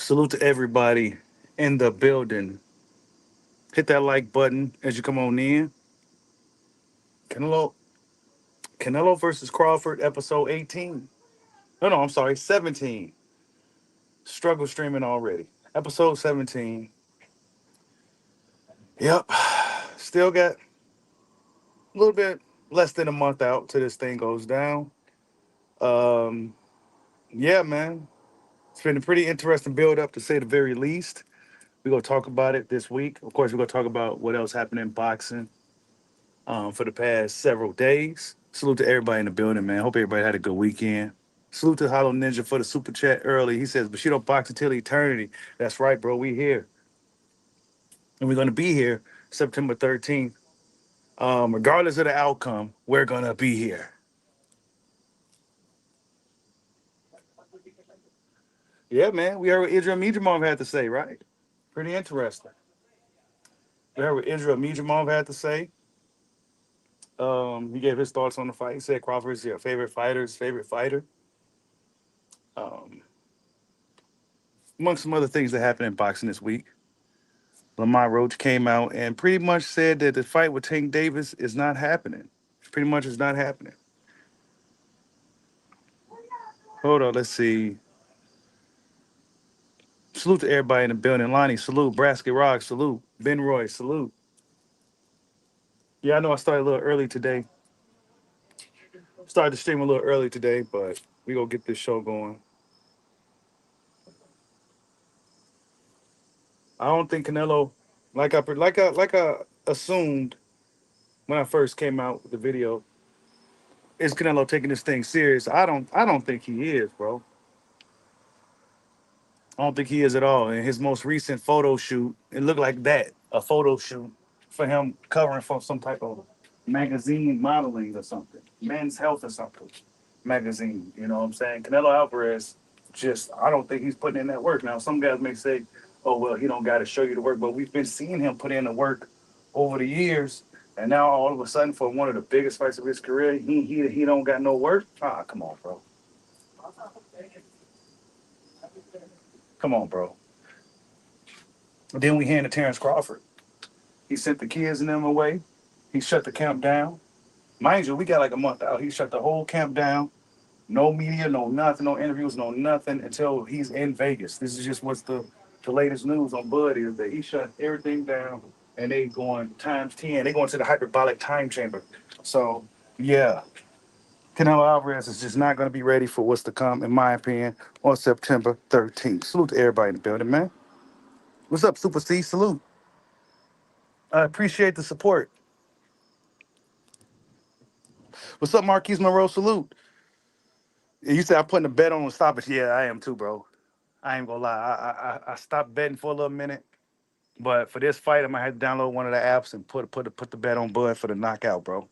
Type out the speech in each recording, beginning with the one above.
Salute to everybody in the building. Hit that like button as you come on in. Canelo, Canelo versus Crawford, episode 18. No, I'm sorry, 17. Struggle streaming already. Episode 17. Yep. Still got a little bit less than a month out till this thing goes down. Um, yeah, man. It's been a pretty interesting build up to say the very least. We're gonna talk about it this week. Of course, we're gonna talk about what else happened in boxing for the past several days. Salute to everybody in the building, man. Hope everybody had a good weekend. Salute to Hollow Ninja for the super chat early. He says, Bushido box until eternity. That's right, bro. We here. And we're gonna be here September 13th. Regardless of the outcome, we're gonna be here. Yeah, man. We heard what Idris Mijamov had to say, right? Pretty interesting. We heard what Idris Mijamov had to say. He gave his thoughts on the fight. He said Crawford is your favorite fighter's favorite fighter. Um, Among some other things that happened in boxing this week, Lamont Roach came out and pretty much said that the fight with Tank Davis is not happening. Pretty much is not happening. Hold on, let's see. Salute to everybody in the building. Lonnie, salute. Brasket Rock, salute. Ben Roy, salute. Yeah, I know I started a little early today. Started the stream a little early today, but we gonna get this show going. I don't think Canelo, like I assumed when I first came out with the video, is Canelo taking this thing serious? I don't think he is, bro. I don't think he is at all. In his most recent photo shoot, it looked like that, a photo shoot for him covering for some type of magazine modeling or something, Men's Health or something magazine. You know what I'm saying? Canelo Alvarez, just I don't think he's putting in that work. Now, some guys may say, "Oh well, he don't got to show you the work," but we've been seeing him put in the work over the years, and now all of a sudden, for one of the biggest fights of his career, he don't got no work. Ah, come on, bro. Come on, bro. Then we hand to Terrence Crawford. He sent the kids and them away. He shut the camp down. Mind you, we got like a month out. He shut the whole camp down. No media, no nothing, no interviews, no nothing until he's in Vegas. This is just what's the latest news on Bud is that he shut everything down and they going times 10. They going to the hyperbolic time chamber. So yeah, Canelo Alvarez is just not going to be ready for what's to come, in my opinion, on September 13th. Salute to everybody in the building, man. What's up, Super C? Salute. I appreciate the support. What's up, Marquise Monroe? Salute. You said I'm putting a bet on stoppage. Yeah, I am too, bro. I ain't gonna lie. I stopped betting for a little minute, but for this fight, I might have to download one of the apps and put the bet on Bud for the knockout, bro.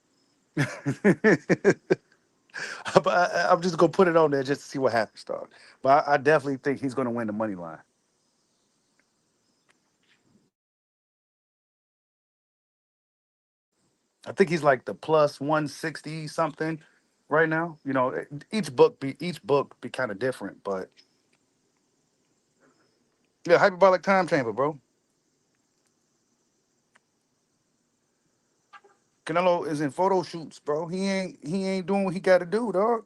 But I'm just gonna put it on there just to see what happens, dog. But I definitely think he's gonna win the money line. I think he's like the plus 160 something right now. You know, each book be kind of different, but yeah, hyperbolic time chamber, bro. Canelo is in photo shoots, bro. He ain't doing what he got to do, dog.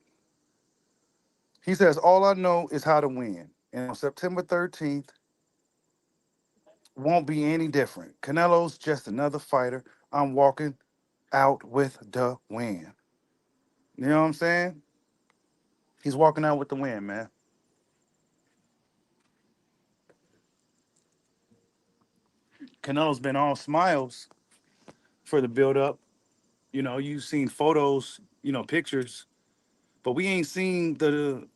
He says all I know is how to win, and on September 13th won't be any different. Canelo's just another fighter. I'm walking out with the win. You know what I'm saying? He's walking out with the win, man. Canelo's been all smiles for the build up. You know, you've seen photos, pictures, but we ain't seen the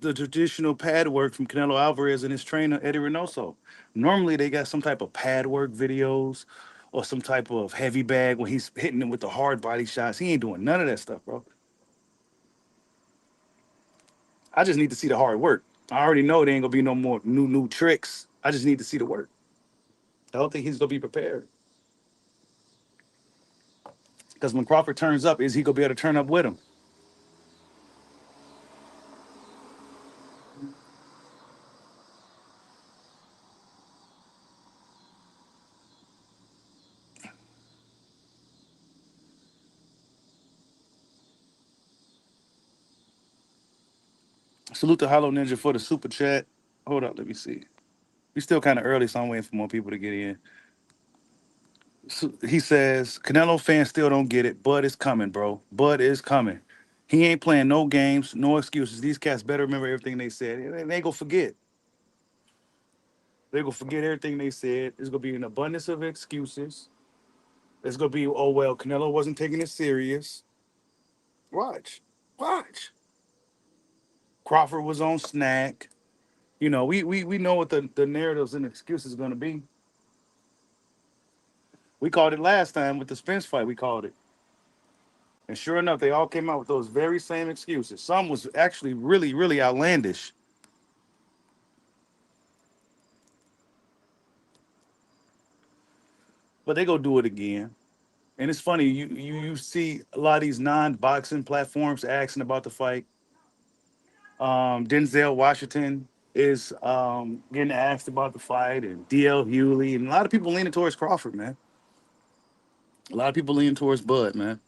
traditional pad work from Canelo Alvarez and his trainer Eddie Reynoso. Normally they got some type of pad work videos or some type of heavy bag when he's hitting them with the hard body shots. He ain't doing none of that stuff, bro. I just need to see the hard work. I already know there ain't gonna be no more new tricks. I just need to see the work. I don't think he's gonna be prepared. Because when Crawford turns up, is he gonna be able to turn up with him? Salute to Hollow Ninja for the super chat. Hold up, let me see. We still kind of early, so I'm waiting for more people to get in. So he says Canelo fans still don't get it. Bud is coming, bro. Bud is coming. He ain't playing no games, no excuses. These cats better remember everything they said. They ain't gonna forget. They're gonna forget everything they said. There's gonna be an abundance of excuses. There's gonna be, oh well, Canelo wasn't taking it serious. Watch. Watch. Crawford was on snack. We know what the narratives and excuses gonna be. We called it last time with the Spence fight, we called it. And sure enough, they all came out with those very same excuses. Some was actually really, really outlandish. But they go do it again. And it's funny, you see a lot of these non-boxing platforms asking about the fight. Denzel Washington is getting asked about the fight, and DL Hewley, and a lot of people leaning towards Crawford, man. A lot of people leaning towards Bud, man.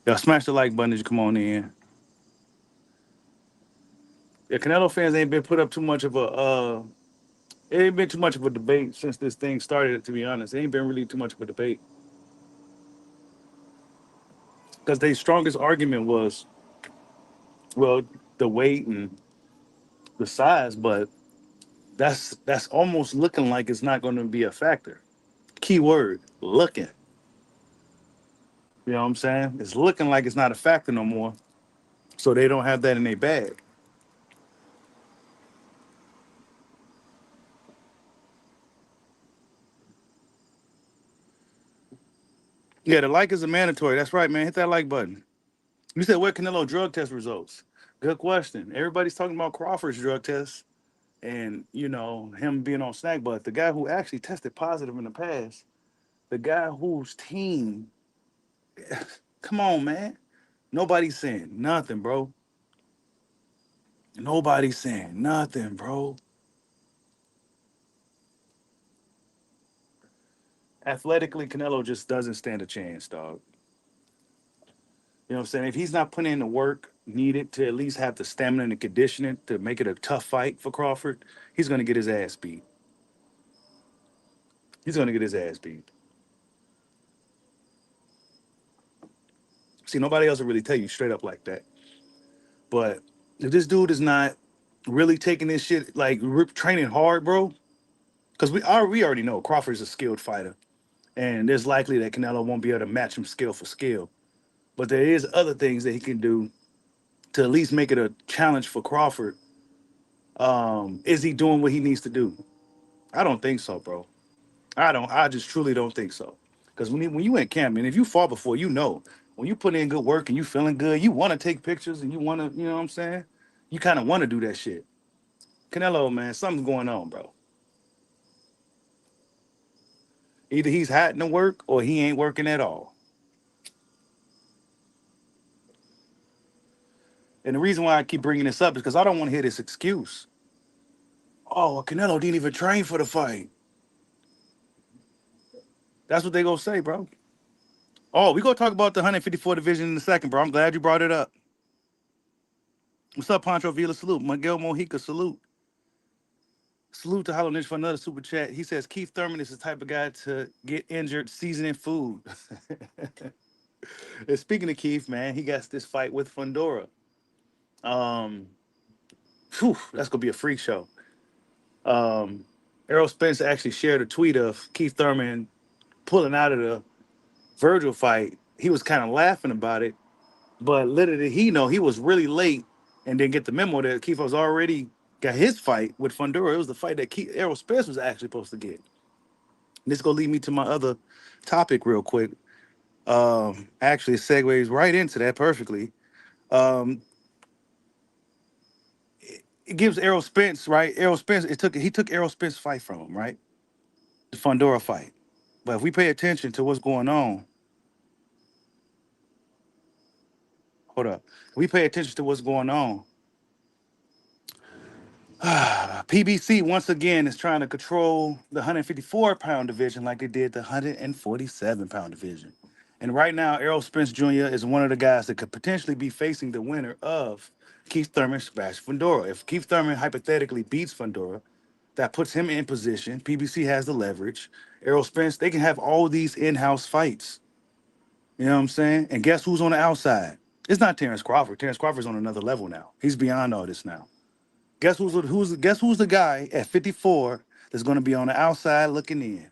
Y'all smash the like button as you come on in. Yeah, Canelo fans ain't been put up too much of a it ain't been too much of a debate since this thing started, to be honest. It ain't been really too much of a debate. Because their strongest argument was, well, the weight and the size, but that's almost looking like it's not going to be a factor. Key word, looking. You know what I'm saying? It's looking like it's not a factor no more. So they don't have that in their bag. Yeah, the like is a mandatory. That's right, man. Hit that like button. You said where Canelo drug test results? Good question. Everybody's talking about Crawford's drug test and him being on snack, but the guy who actually tested positive in the past, the guy whose team, come on, man. Nobody's saying nothing, bro. Nobody's saying nothing, bro. Athletically, Canelo just doesn't stand a chance, dog. You know what I'm saying? If he's not putting in the work needed to at least have the stamina and the conditioning to make it a tough fight for Crawford, he's gonna get his ass beat. He's gonna get his ass beat. See, nobody else will really tell you straight up like that. But if this dude is not really taking this shit like training hard, bro, because we already know Crawford's a skilled fighter, and there's likely that Canelo won't be able to match him skill for skill. But there is other things that he can do to at least make it a challenge for Crawford. Is he doing what he needs to do? I don't think so, bro. I don't. I just truly don't think so. Because when you in camp, and if you fought before, when you put in good work and you feeling good, you want to take pictures and you want to, you know what I'm saying? You kind of want to do that shit. Canelo, man, something's going on, bro. Either he's hiding the work or he ain't working at all. And the reason why I keep bringing this up is because I don't want to hear this excuse. Oh, well, Canelo didn't even train for the fight. That's what they gonna say, bro. Oh, we gonna talk about the 154 division in a second, bro. I'm glad you brought it up. What's up, Pancho Villa? Salute. Miguel Mojica, salute. Salute to Hollow Ninja for another super chat. He says Keith Thurman is the type of guy to get injured seasoning food. And speaking of Keith, man, he got this fight with Fundora. Um, that's gonna be a freak show. Um, Errol Spence actually shared a tweet of Keith Thurman pulling out of the Virgil fight. He was kind of laughing about it, but little did he know he was really late and didn't get the memo that Keith was already got his fight with Fundora. It was the fight that Errol Spence was actually supposed to get. And this gonna lead me to my other topic real quick. Actually, it segues right into that perfectly. Um, it gives Errol Spence, right? Errol Spence, he took Errol Spence fight from him, right? The Fundora fight. But if we pay attention to what's going on, hold up. We pay attention to what's going on. PBC once again is trying to control the 154-pound division like it did the 147-pound division. And right now, Errol Spence Jr. is one of the guys that could potentially be facing the winner of Keith Thurman / Fundora. If Keith Thurman hypothetically beats Fundora, that puts him in position. PBC has the leverage. Errol Spence, they can have all these in-house fights. You know what I'm saying? And guess who's on the outside? It's not Terrence Crawford. Terrence Crawford's on another level now. He's beyond all this now. Guess who's the guy at 54 that's going to be on the outside looking in?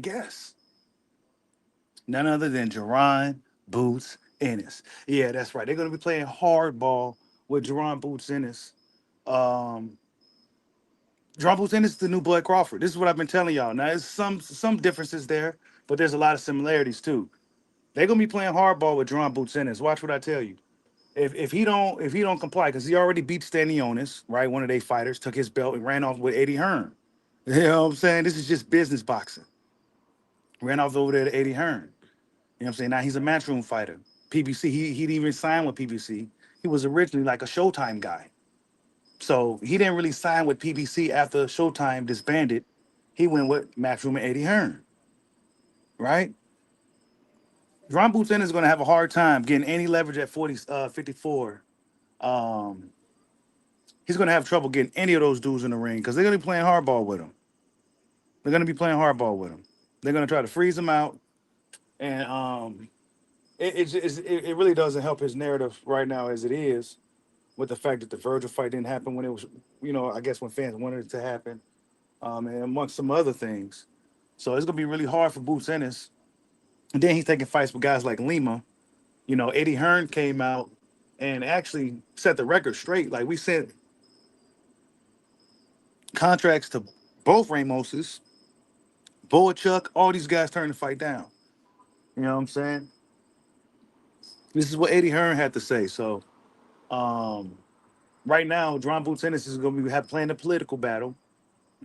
Guess none other than Jerron Boots Ennis. Yeah, that's right. They're going to be playing hardball with Jerron Boots Ennis. Um, Jerron Boots Ennis is the new Bud Crawford. This is what I've been telling y'all. Now, there's some differences there, but there's a lot of similarities too. They're going to be playing hardball with Jerron Boots Ennis. Watch what I tell you. If he don't comply, because he already beat Stanionis, right? One of their fighters took his belt and ran off with Eddie Hearn. You know what I'm saying? This is just business boxing. Ran off over there to Eddie Hearn. You know what I'm saying? Now he's a matchroom fighter. PBC, he didn't even sign with PBC. He was originally like a Showtime guy. So he didn't really sign with PBC after Showtime disbanded. He went with matchroom and Eddie Hearn, right? Ron Booten is going to have a hard time getting any leverage at 54. Um, he's going to have trouble getting any of those dudes in the ring because they're going to be playing hardball with him. They're going to be playing hardball with him. They're going to try to freeze him out, and it really doesn't help his narrative right now as it is, with the fact that the Virgil fight didn't happen when it was, I guess when fans wanted it to happen, and amongst some other things. So it's going to be really hard for Boots Ennis. And then he's taking fights with guys like Lima. Eddie Hearn came out and actually set the record straight. Like we sent contracts to both Ramoses, Boachuk, all these guys turned the fight down. You know what I'm saying? This is what Eddie Hearn had to say. So um, right now, John Boots Ennis is going to be playing a political battle.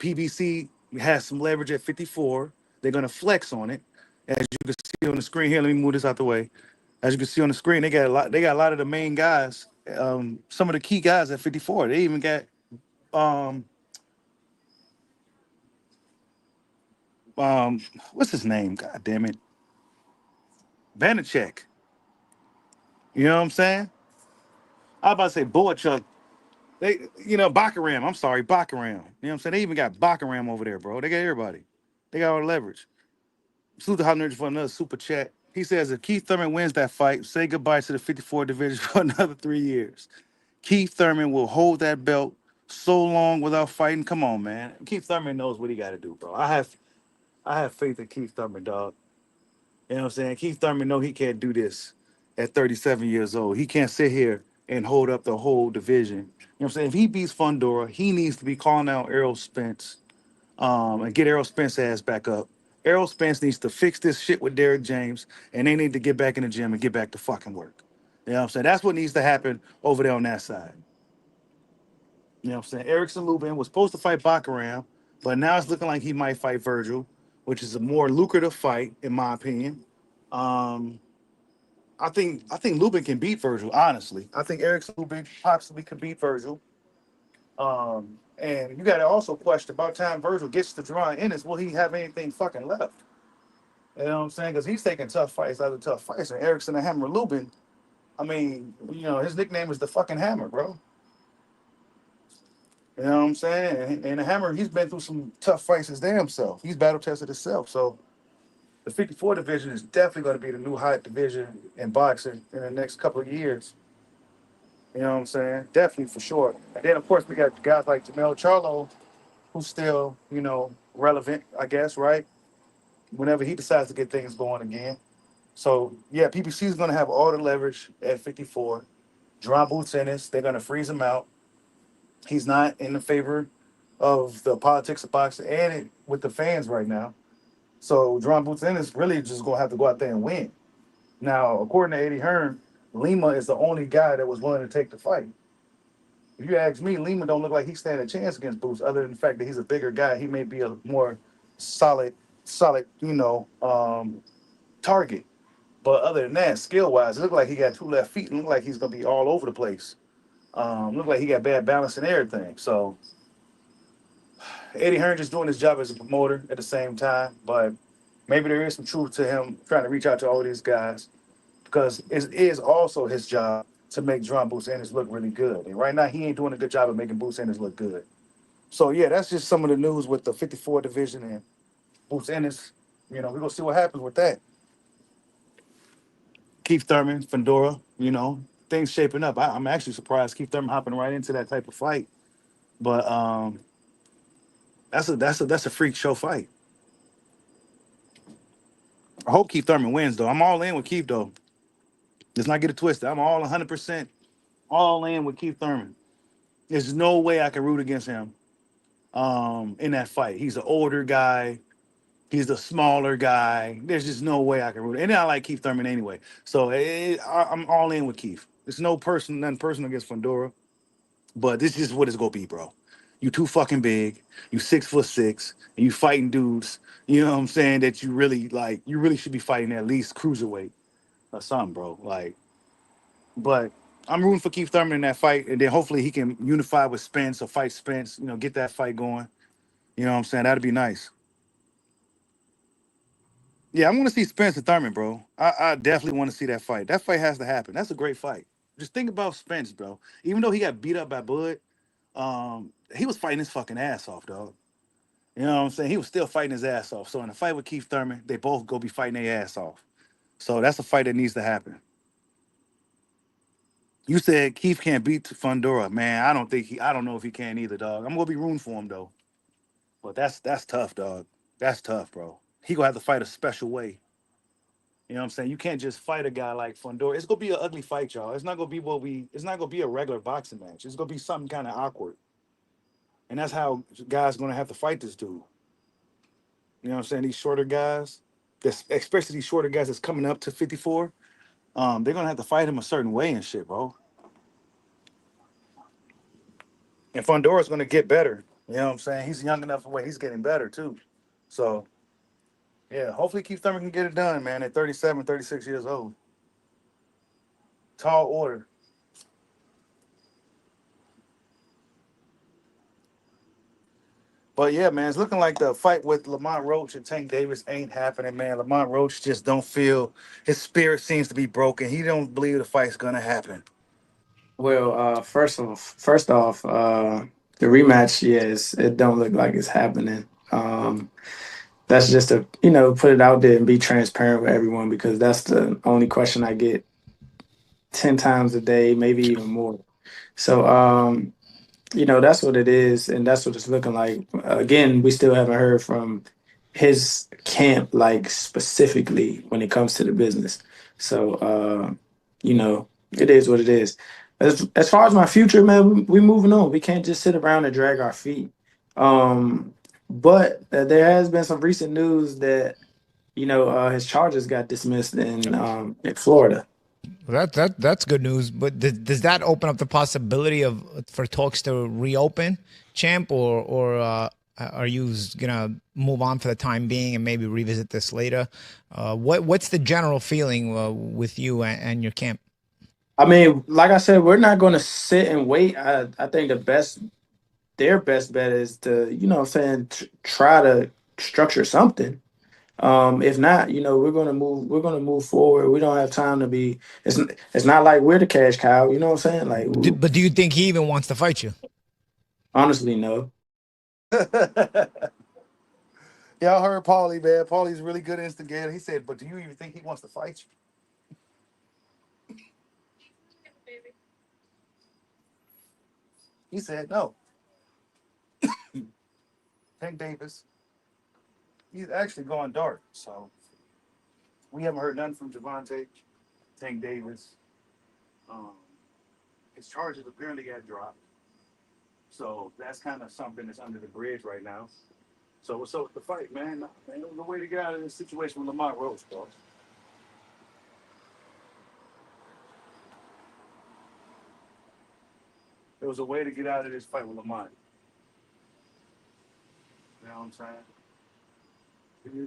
PBC has some leverage at 54. They're going to flex on it, as you can see on the screen here. Let me move this out the way. As you can see on the screen, they got a lot. They got a lot of the main guys, some of the key guys at 54. They even got um, um, what's his name? God damn it, Vanacek. You know what I'm saying? I was about to say Boachuk. Bakaram. I'm sorry, Bakaram. You know what I'm saying? They even got Bakaram over there, bro. They got everybody. They got all the leverage. Salute to Hot Nerds for another super chat. He says if Keith Thurman wins that fight, say goodbye to the 54 division for another 3 years. Keith Thurman will hold that belt so long without fighting. Come on, man. Keith Thurman knows what he got to do, bro. I have faith in Keith Thurman, dog. You know what I'm saying? Keith Thurman know he can't do this at 37 years old. He can't sit here and hold up the whole division. You know what I'm saying? If he beats Fundora, he needs to be calling out Errol Spence and get Errol Spence ass back up. Errol Spence needs to fix this shit with Derrick James, and they need to get back in the gym and get back to fucking work. You know what I'm saying? That's what needs to happen over there on that side. You know what I'm saying? Erickson Lubin was supposed to fight Bakaram, but now it's looking like he might fight Virgil, which is a more lucrative fight, in my opinion. Um, I think Lubin can beat Virgil, honestly. I think Erickson Lubin possibly could beat Virgil. And you got to also question about time Virgil gets to Jerron Ennis, will he have anything fucking left? You know what I'm saying? Because he's taking tough fights out of tough fights. And Erickson the Hammer Lubin, I mean, his nickname is the fucking Hammer, bro. You know what I'm saying? And the Hammer, he's been through some tough fights his damn self. He's battle tested himself. So the 54 division is definitely going to be the new hot division in boxing in the next couple of years. You know what I'm saying? Definitely for sure. And then, of course, we got guys like Jamel Charlo, who's still, relevant, I guess, right? Whenever he decides to get things going again. So, yeah, PBC is going to have all the leverage at 54. John Boots Ennis, they're going to freeze him out. He's not in the favor of the politics of boxing and with the fans right now. So, John Boots Ennis really just going to have to go out there and win. Now, according to Eddie Hearn, Lima is the only guy that was willing to take the fight. If you ask me, Lima don't look like he's standing a chance against Boots, other than the fact that he's a bigger guy. He may be a more solid, target. But other than that, skill wise, it looked like he got two left feet. It looked like he's gonna be all over the place. Looked like he got bad balance and everything. So Eddie Hearn just doing his job as a promoter at the same time. But maybe there is some truth to him trying to reach out to all these guys because it is also his job to make Drum Boots Ennis look really good. And right now, he ain't doing a good job of making Boots Ennis look good. So yeah, that's just some of the news with the 54 division and Boots Ennis. We're gonna see what happens with that. Keith Thurman, Fedora, things shaping up. I'm actually surprised Keith Thurman hopping right into that type of fight. But that's a freak show fight. I hope Keith Thurman wins though. I'm all in with Keith though. Let's not get it twisted. I'm all 100% all in with Keith Thurman. There's no way I can root against him in that fight. He's an older guy. He's the smaller guy. There's just no way I can root. And I like Keith Thurman anyway. So I'm all in with Keith. There's nothing personal against Fedora. But this is what it's gonna be, bro. You too fucking big. You 6'6", and you fighting dudes. You know what I'm saying? That you really like. You really should be fighting at least cruiserweight or something, bro. Like, but I'm rooting for Keith Thurman in that fight, and then hopefully he can unify with Spence or fight Spence. Get that fight going. You know what I'm saying? That'd be nice. Yeah, I want to see Spence and Thurman, bro. I definitely want to see that fight. That fight has to happen. That's a great fight. Just think about Spence, bro. Even though he got beat up by Bud, he was fighting his fucking ass off, dog. You know what I'm saying? He was still fighting his ass off. So in a fight with Keith Thurman, they both go be fighting their ass off. So that's a fight that needs to happen. You said Keith can't beat Fundora, man. I don't know if he can either, dog. I'm gonna be rooting for him though. But that's tough, dog. That's tough, bro. He gonna have to fight a special way. You know what I'm saying? You can't just fight a guy like Fundora. It's gonna be an ugly fight, y'all. It's not gonna be a regular boxing match. It's gonna be something kind of awkward. And that's how guys gonna have to fight this dude. You know what I'm saying? These shorter guys, especially these shorter guys that's coming up to 54, they're gonna have to fight him a certain way and shit, bro. And Fondora's gonna get better. You know what I'm saying? He's young enough where he's getting better too. So yeah, hopefully Keith Thurman can get it done, man, at 37, 36 years old. Tall order. But yeah, man, it's looking like the fight with Lamont Roach and Tank Davis ain't happening, man. Lamont Roach just don't feel his spirit seems to be broken. He don't believe the fight's gonna happen. Well, first off, the rematch, yes, it don't look like it's happening. That's just to put it out there and be transparent with everyone because that's the only question I get 10 times a day, maybe even more. So, that's what it is, and that's what it's looking like. Again, we still haven't heard from his camp, like specifically when it comes to the business. So, it is what it is. As far as my future, man, we moving on. We can't just sit around and drag our feet. Um, but there has been some recent news that his charges got dismissed in Florida. Well, that's good news. But does that open up the possibility of for talks to reopen, champ, or are you gonna move on for the time being and maybe revisit this later? What's the general feeling with you and your camp? I mean, like I said, we're not going to sit and wait. I think their best bet is to, what I'm saying, try to structure something. If not, we're gonna move forward. We don't have time to be. It's not like we're the cash cow. You know what I'm saying? Like, But do you think he even wants to fight you? honestly, no. Y'all heard Paulie, man. Paulie's a really good instigator. He said, but do you even think he wants to fight you? He said, no. Tank Davis, he's actually going dark. So we haven't heard nothing from Javante, Tank Davis. Um, his charges apparently got dropped. So that's kind of something that's under the bridge right now. So what's up with the fight, man? Nah, man, there was a way to get out of this situation with Lamont Roach, bro. There was a way to get out of this fight with Lamont. You know what I'm saying?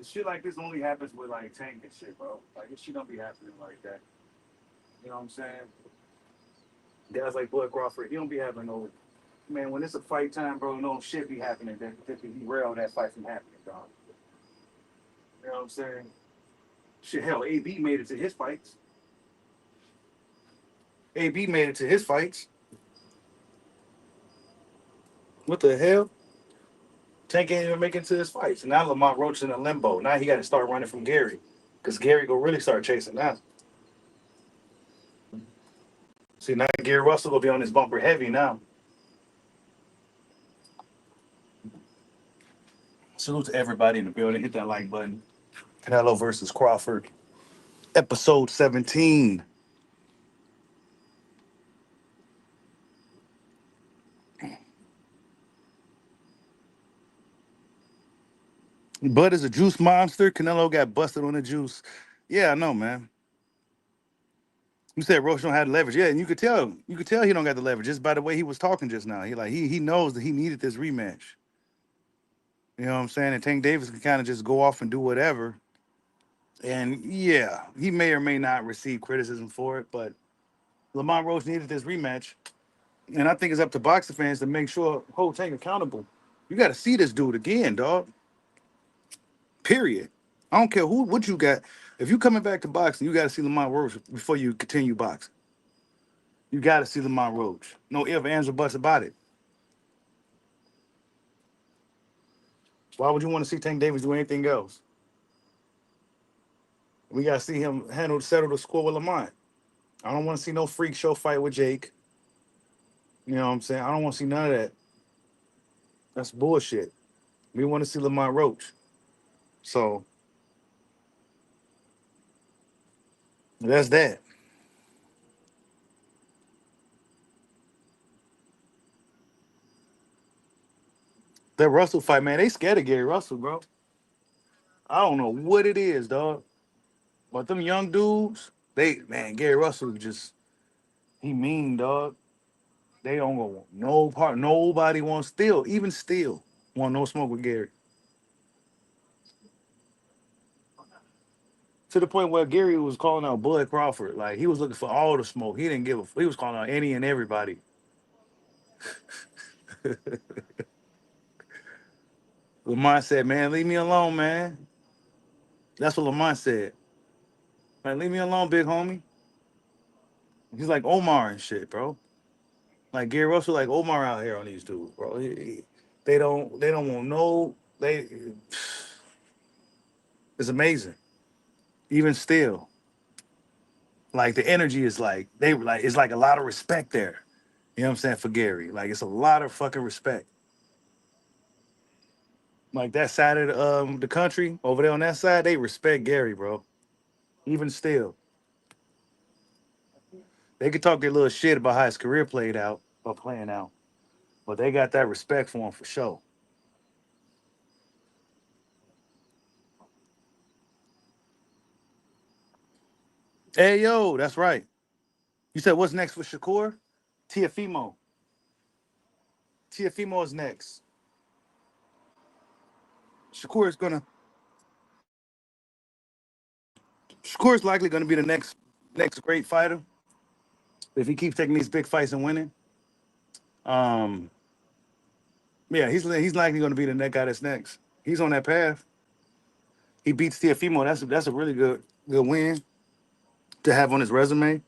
Shit like this only happens with like Tank and shit, bro. Like this shit don't be happening like that. You know what I'm saying? Guys like Bud Crawford, he don't be having no man. When it's a fight time, bro, no shit be happening that can derail that fight from happening, dog. You know what I'm saying? Shit, hell, AB made it to his fights. AB made it to his fights. What the hell? Tank ain't even making it to his fights. And now Lamont Roach in a limbo. Now he got to start running from Gary. Because Gary go really start chasing now. See, now Gary Russell will be on his bumper heavy now. Salute to everybody in the building. Hit that like button. Canelo versus Crawford. Episode 17. Bud is a juice monster. Canelo got busted on the juice. Yeah, I know, man. You said Roach don't have the leverage. Yeah, and you could tell he don't got the leverage just by the way he was talking just now. He knows that he needed this rematch. You know what I'm saying? And Tank Davis can kind of just go off and do whatever. And yeah, he may or may not receive criticism for it, but Lamont Roach needed this rematch. And I think it's up to boxing fans to make sure hold Tank accountable. You got to see this dude again, dog. Period. I don't care what you got. If you coming back to boxing, you got to see Lamont Roach before you continue boxing. You got to see Lamont Roach. No ifs, ands, or buts about it. Why would you want to see Tank Davis do anything else? We got to see him settle the score with Lamont. I don't want to see no freak show fight with Jake. You know what I'm saying? I don't want to see none of that. That's bullshit. We want to see Lamont Roach. So that's that. That Russell fight, man, they scared of Gary Russell, bro. I don't know what it is, dog. But them young dudes, Gary Russell just, he mean, dog. They don't go no part. Nobody wants still, want no smoke with Gary. To the point where Gary was calling out Bud Crawford. Like he was looking for all the smoke. He didn't give a, he was calling out any and everybody. Lamont said, man, leave me alone, man. That's what Lamont said. Man, leave me alone, big homie. He's like Omar and shit, bro. Like Gary Russell, like Omar out here on these dudes, bro. They don't want no. It's amazing. Even still, like the energy is like they like it's like a lot of respect there. You know what I'm saying for Gary? Like it's a lot of fucking respect. Like that side of the country over there on that side, they respect Gary, bro. Even still, they could talk their little shit about how his career played out or playing out, but they got that respect for him for sure. Hey yo, that's right. You said what's next for Shakur? Tiafimo. Tiafimo is next. Shakur is gonna. Shakur is likely gonna be the next great fighter if he keeps taking these big fights and winning. Um, yeah, he's likely gonna be the next guy that's next. He's on that path. He beats Tiafimo. That's a really good win to have on his resume.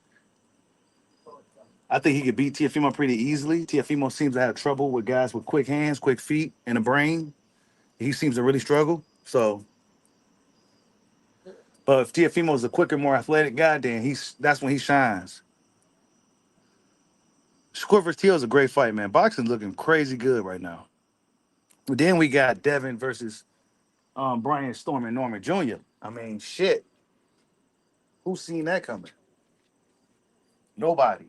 I think he could beat Tiafimo pretty easily. Tiafimo seems to have trouble with guys with quick hands, quick feet, and a brain. He seems to really struggle. So, but if Tiafimo is a quicker, more athletic guy, then that's when he shines. Shakur vs. Teo is a great fight, man. Boxing's looking crazy good right now. Then we got Devin versus Brian Storm and Norman Jr. I mean, shit. Who's seen that coming? Nobody.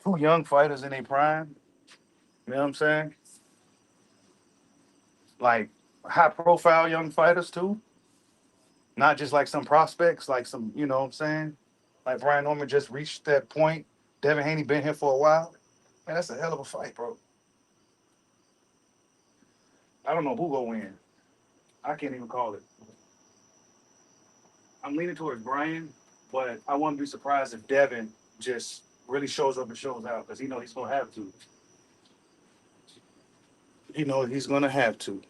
Two young fighters in their prime. You know what I'm saying? Like high profile young fighters too. Not just like some prospects, like some, you know what I'm saying? Like Brian Norman just reached that point. Devin Haney been here for a while. Man, that's a hell of a fight, bro. I don't know who gonna win. I can't even call it. I'm leaning towards Brian, but I wouldn't be surprised if Devin just really shows up and shows out because he knows he's gonna have to. He knows he's gonna have to.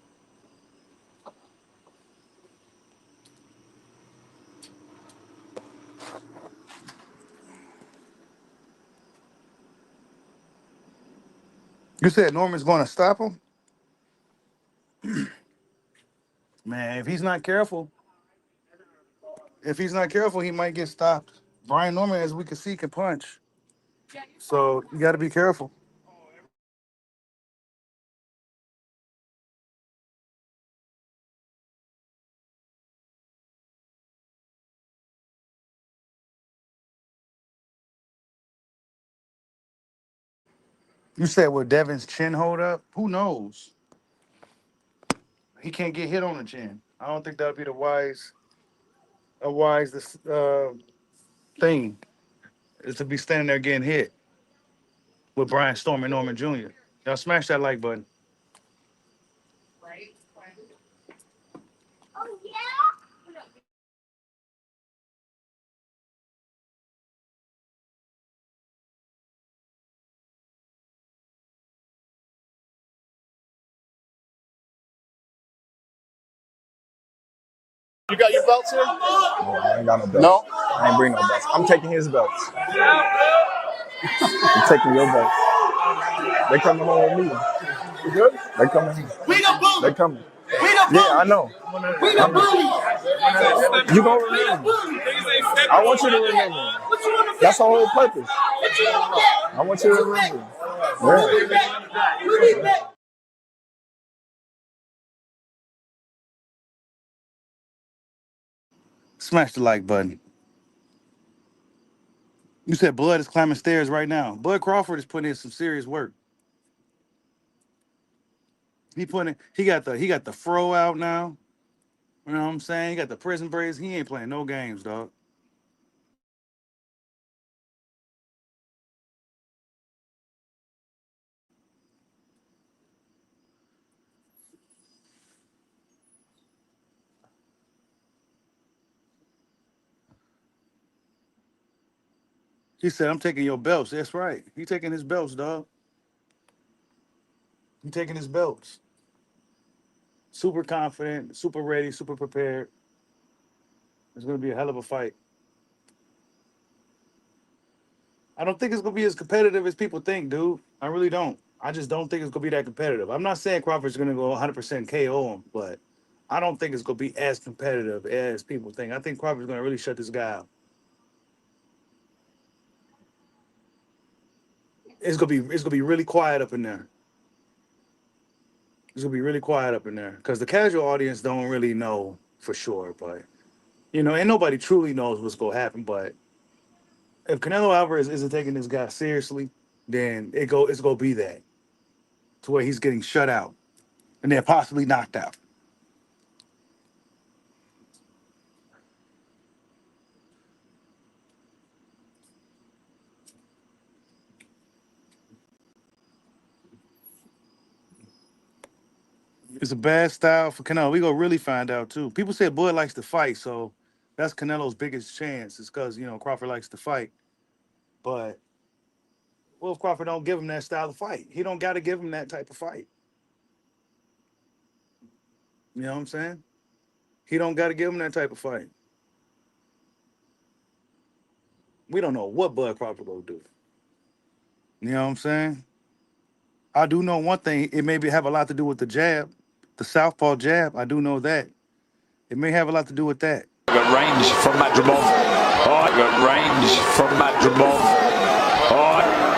You said Norman's gonna stop him? Man, if he's not careful, he might get stopped. Brian Norman, as we can see, can punch. So you got to be careful. You said with Devin's chin hold up? Who knows? He can't get hit on the chin. I don't think that would be a wise thing is to be standing there getting hit with Brian Storm and Norman Jr. Y'all smash that like button. You got your belts here? No, I ain't got no belts. No? I ain't bring no belts. I'm taking his belts. I'm taking your belts. They coming home with me. You good? They coming. We the bullies. They coming. We the bullies. Yeah, I know. We the bullies. You gonna remember? I want you to remember. That's the whole purpose. I want you to remember. Yeah. Smash the like button. You said Blood is climbing stairs right now. Bud Crawford is putting in some serious work. He got the fro out now. You know what I'm saying? He got the prison braids. He ain't playing no games, dog. He said, I'm taking your belts. That's right. He taking his belts, dog. He taking his belts. Super confident, super ready, super prepared. It's gonna be a hell of a fight. I don't think it's gonna be as competitive as people think, dude. I really don't. I just don't think it's gonna be that competitive. I'm not saying Crawford's gonna go 100% KO him, but I don't think it's gonna be as competitive as people think. I think Crawford's gonna really shut this guy out. It's gonna be really quiet up in there. It's gonna be really quiet up in there because the casual audience don't really know for sure, but and nobody truly knows what's gonna happen. But if Canelo Alvarez isn't taking this guy seriously, then it's gonna be that to where he's getting shut out and then possibly knocked out. It's a bad style for Canelo. We gonna really find out too. People say Bud likes to fight, so that's Canelo's biggest chance. Is because Crawford likes to fight. But what if Crawford don't give him that style of fight? He don't got to give him that type of fight. You know what I'm saying? He don't got to give him that type of fight. We don't know what Bud Crawford will do. You know what I'm saying? I do know one thing. It may have a lot to do with the jab, the southpaw jab. I do know that. It may have a lot to do with that. Got range from Madrimov. Oh, got range from Madrimov. Oh.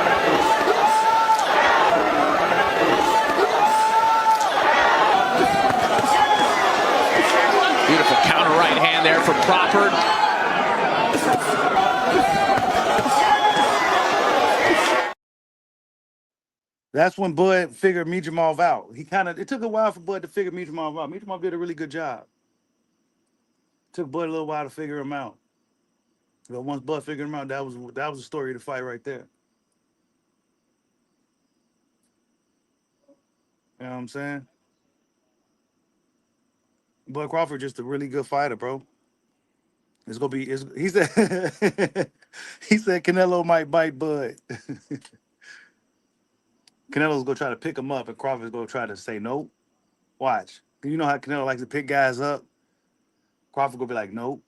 Beautiful counter right hand there from Crawford. That's when Bud figured Mijimov out. It took a while for Bud to figure Mijimov out. Mijimov did a really good job. Took Bud a little while to figure him out. But once Bud figured him out, that was the story of the fight right there. You know what I'm saying? Bud Crawford just a really good fighter, bro. It's gonna be. He said. He said Canelo might bite Bud. Canelo's gonna try to pick him up, and Crawford's gonna try to say nope. Watch. You know how Canelo likes to pick guys up. Crawford gonna be like, nope.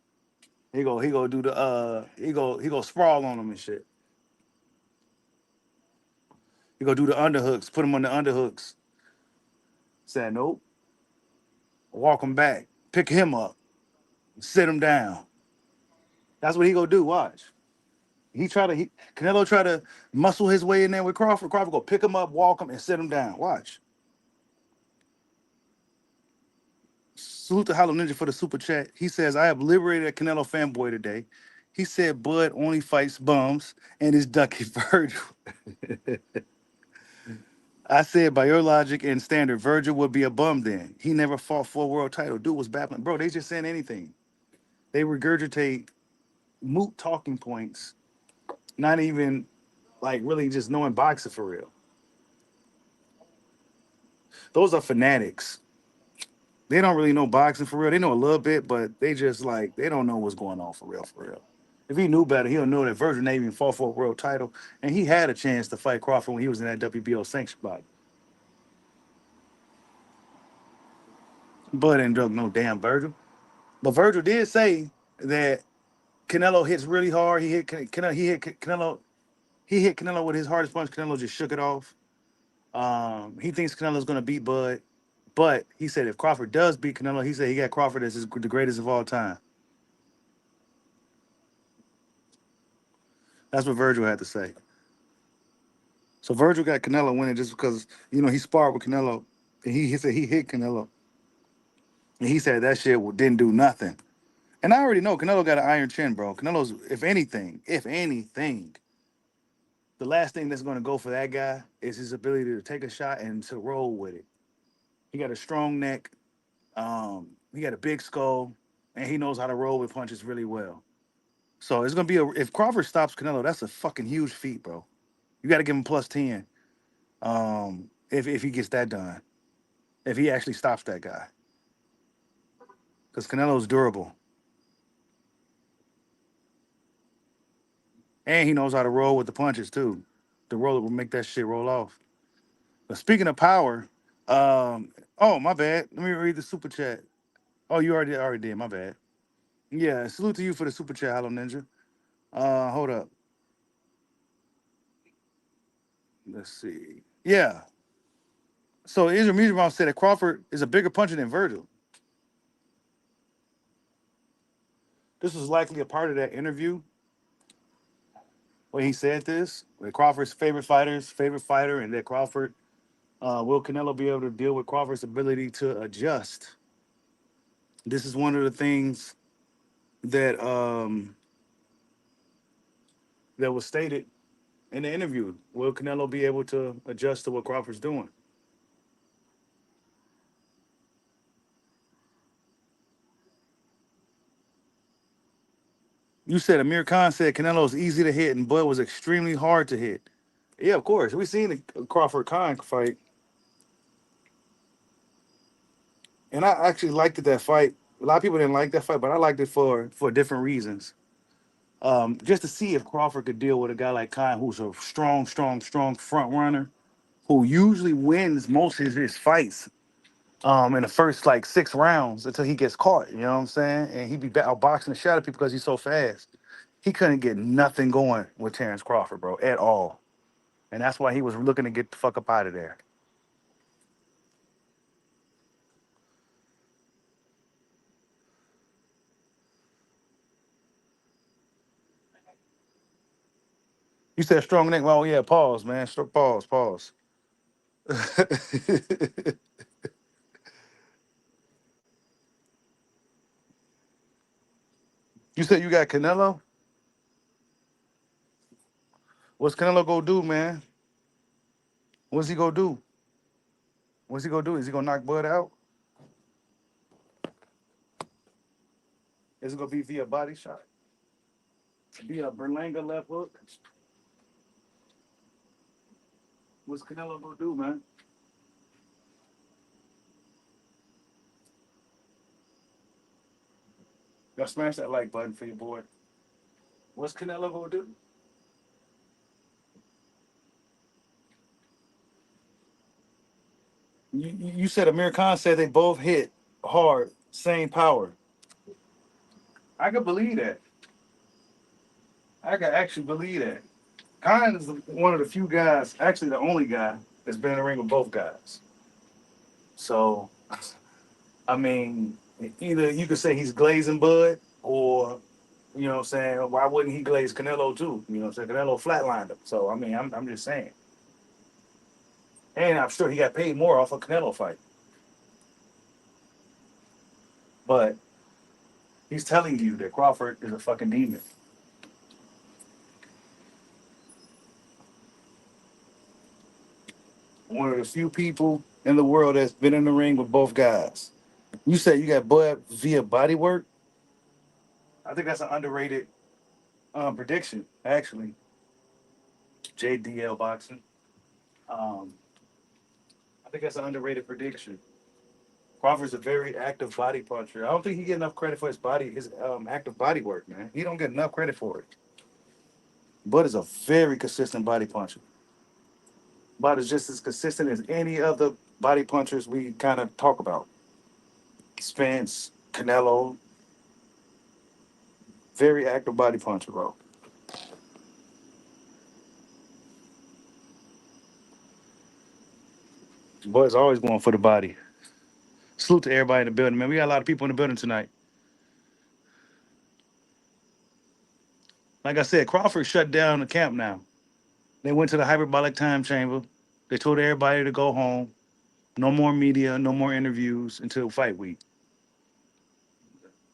He go do the he go sprawl on him and shit. He go do the underhooks, put him on the underhooks. Say nope. Walk him back, pick him up, sit him down. That's what he gonna do. Watch. Canelo try to muscle his way in there with Crawford. Crawford go pick him up, walk him, and sit him down. Watch. Salute to Hollow Ninja for the super chat. He says, I have liberated a Canelo fanboy today. He said Bud only fights bums and is ducking Virgil. I said, by your logic and standard, Virgil would be a bum then. He never fought for a world title. Dude was battling. Bro, they just saying anything. They regurgitate moot talking points, not even like really just knowing boxing for real. Those are fanatics. They don't really know boxing for real. They know a little bit, but they just like they don't know what's going on for real, for real. If he knew better, he'll know that Virgil Navy even fought for a world title, and he had a chance to fight Crawford when he was in that WBO sanctioned body. But ain't drunk no damn Virgil. But Virgil did say that Canelo hits really hard. He hit Canelo. He hit Canelo with his hardest punch. Canelo just shook it off. He thinks Canelo's gonna beat Bud, but he said if Crawford does beat Canelo, he said he got Crawford as the greatest of all time. That's what Virgil had to say. So Virgil got Canelo winning just because he sparred with Canelo, and he said he hit Canelo, and he said that shit didn't do nothing. And I already know Canelo got an iron chin, bro. Canelo's if anything, the last thing that's going to go for that guy is his ability to take a shot and to roll with it. He got a strong neck. He got a big skull, and he knows how to roll with punches really well. So it's gonna be if Crawford stops Canelo, that's a fucking huge feat, bro. You got to give him +10. If he gets that done, if he actually stops that guy, because Canelo's durable and he knows how to roll with the punches too. The roller will make that shit roll off. But speaking of power, oh my bad. Let me read the super chat. Oh, you already did. My bad. Yeah, salute to you for the super chat, Hello Ninja. Hold up. Let's see. Yeah. So Israel Music said that Crawford is a bigger puncher than Virgil. This was likely a part of that interview when he said this. With Crawford's favorite fighter, and that Crawford will Canelo be able to deal with Crawford's ability to adjust? This is one of the things that that was stated in the interview. Will Canelo be able to adjust to what Crawford's doing? You said Amir Khan said Canelo is easy to hit and Bud was extremely hard to hit. Yeah, of course. We seen the Crawford Khan fight, and I actually liked that fight. A lot of people didn't like that fight, but I liked it for different reasons. Just to see if Crawford could deal with a guy like Khan, who's a strong front runner, who usually wins most of his fights in the first like 6 rounds until he gets caught. You know what I'm saying? And he'd be outboxing the shot of people because he's so fast. He couldn't get nothing going with Terrence Crawford, bro, at all. And that's why he was looking to get the fuck up out of there. You said strong neck. Well, yeah, pause, man. Pause. You said you got Canelo? What's Canelo gonna do, man? What's he gonna do? What's he gonna do? Is he gonna knock Bud out? Is it gonna be via body shot? Via Berlanga left hook? What's Canelo gonna do, man? Y'all smash that like button for your boy. What's Canelo gonna do? You said Amir Khan said they both hit hard, same power. I could believe that. I could actually believe that. Khan is one of the few guys, actually the only guy that's been in the ring with both guys. So, I mean, either you could say he's glazing Bud, or you know what I'm saying, why wouldn't he glaze Canelo too? You know what I'm saying? Canelo flatlined him. So I mean, I'm just saying. And I'm sure he got paid more off a Canelo fight. But he's telling you that Crawford is a fucking demon. One of the few people in the world that's been in the ring with both guys. You said you got Bud via body work. I think that's an underrated prediction, actually. JDL boxing. Um, I think that's an underrated prediction. Crawford's a very active body puncher. I don't think he get enough credit for his active body work, man. He don't get enough credit for it. Bud is a very consistent body puncher. Bud is just as consistent as any other body punchers we kind of talk about. Spence, Canelo, very active body puncher, bro. Bud's always going for the body. Salute to everybody in the building, man. We got a lot of people in the building tonight. Like I said, Crawford shut down the camp now. They went to the hyperbolic time chamber. They told everybody to go home. No more media, no more interviews until fight week.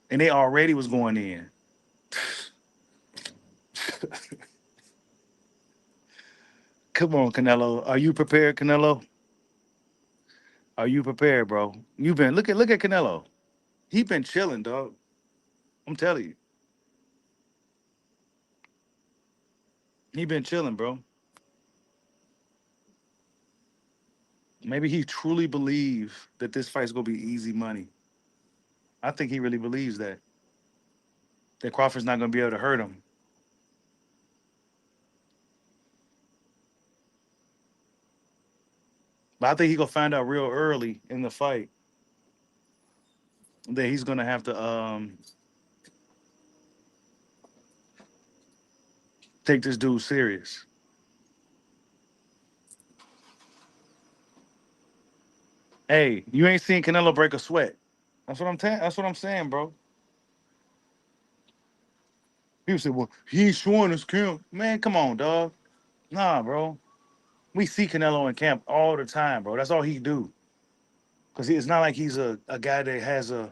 And they already was going in. Come on, Canelo. Are you prepared, Canelo? Are you prepared, bro? You've been look at Canelo. He been chilling, dog. I'm telling you. He been chilling, bro. Maybe he truly believe that this fight's gonna be easy money. I think he really believes that. That Crawford's not gonna be able to hurt him. But I think he gonna find out real early in the fight that he's gonna have to take this dude serious. Hey, you ain't seen Canelo break a sweat. That's what I'm saying, bro. People say, "Well, he ain't showing his camp." Man, come on, dog. Nah, bro. We see Canelo in camp all the time, bro. That's all he do. Cause it's not like he's a guy that has a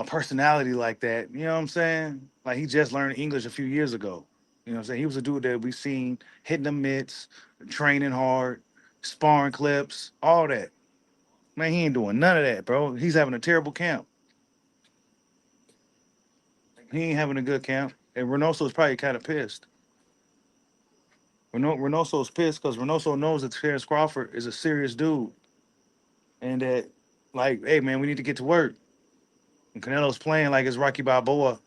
personality like that. You know what I'm saying? Like he just learned English a few years ago. You know what I'm saying? He was a dude that we seen hitting the mitts, training hard, sparring clips, all that. Man, he ain't doing none of that, bro. He's having a terrible camp. He ain't having a good camp. And Reynoso's probably kind of pissed. Reynoso's pissed because Reynoso knows that Terence Crawford is a serious dude. And that, like, hey, man, we need to get to work. And Canelo's playing like it's Rocky Balboa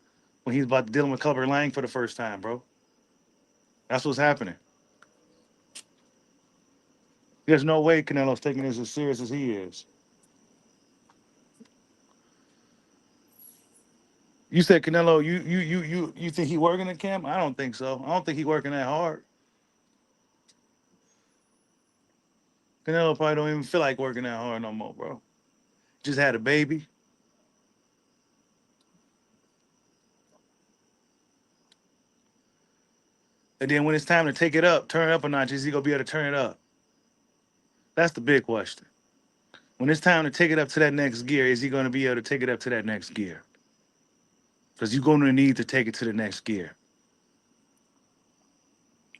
when he's about to dealing with Clubber Lang for the first time, bro. That's what's happening. There's no way Canelo's taking this as serious as he is. You said Canelo, you think he working in camp? I don't think so. I don't think he working that hard. Canelo probably don't even feel like working that hard no more, bro. Just had a baby. And then when it's time to take it up, turn it up a notch, is he gonna be able to turn it up? That's the big question. When it's time to take it up to that next gear, is he gonna be able to take it up to that next gear? Because you're gonna need to take it to the next gear.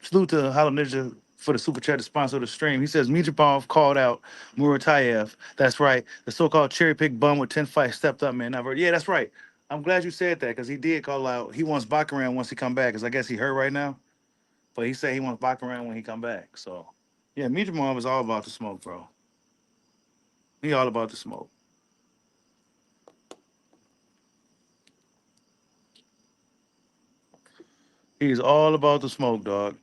Salute to Hollow Ninja for the super chat to sponsor the stream. He says Mitrapov called out Muratayev. That's right. The so-called cherry pick bum with 10 fights stepped up, man. Yeah, that's right. I'm glad you said that because he did call out. He wants Bakaran once he come back because I guess he hurt right now. But he said he wants Bakaran when he come back. So yeah, Mitrapov is all about the smoke, bro. He all about the smoke. He's all about the smoke, dog.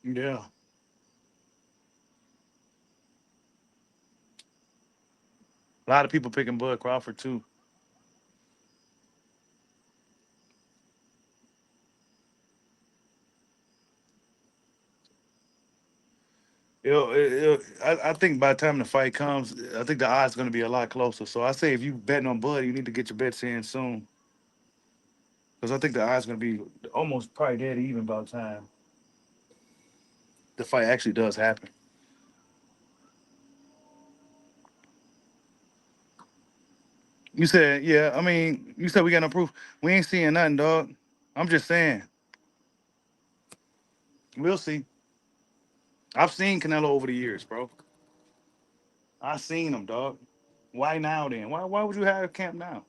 Yeah. A lot of people picking Bud Crawford too. I think by the time the fight comes, I think the odds going to be a lot closer. So I say if you betting on Bud, you need to get your bets in soon because I think the odds going to be almost probably dead even by the time the fight actually does happen. You said, yeah. I mean, you said we got no proof. We ain't seeing nothing, dog. I'm just saying, we'll see. I've seen Canelo over the years, bro. I seen him, dog. Why now then? Why would you have a camp now?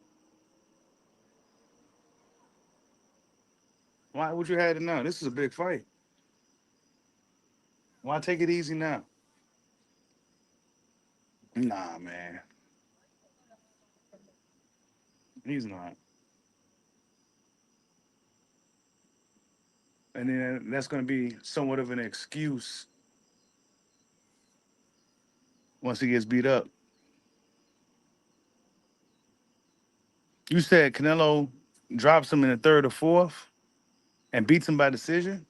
Why would you have it now? This is a big fight. Why take it easy now? Nah, man. He's not. And then that's going to be somewhat of an excuse once he gets beat up. You said Canelo drops him in the third or fourth and beats him by decision.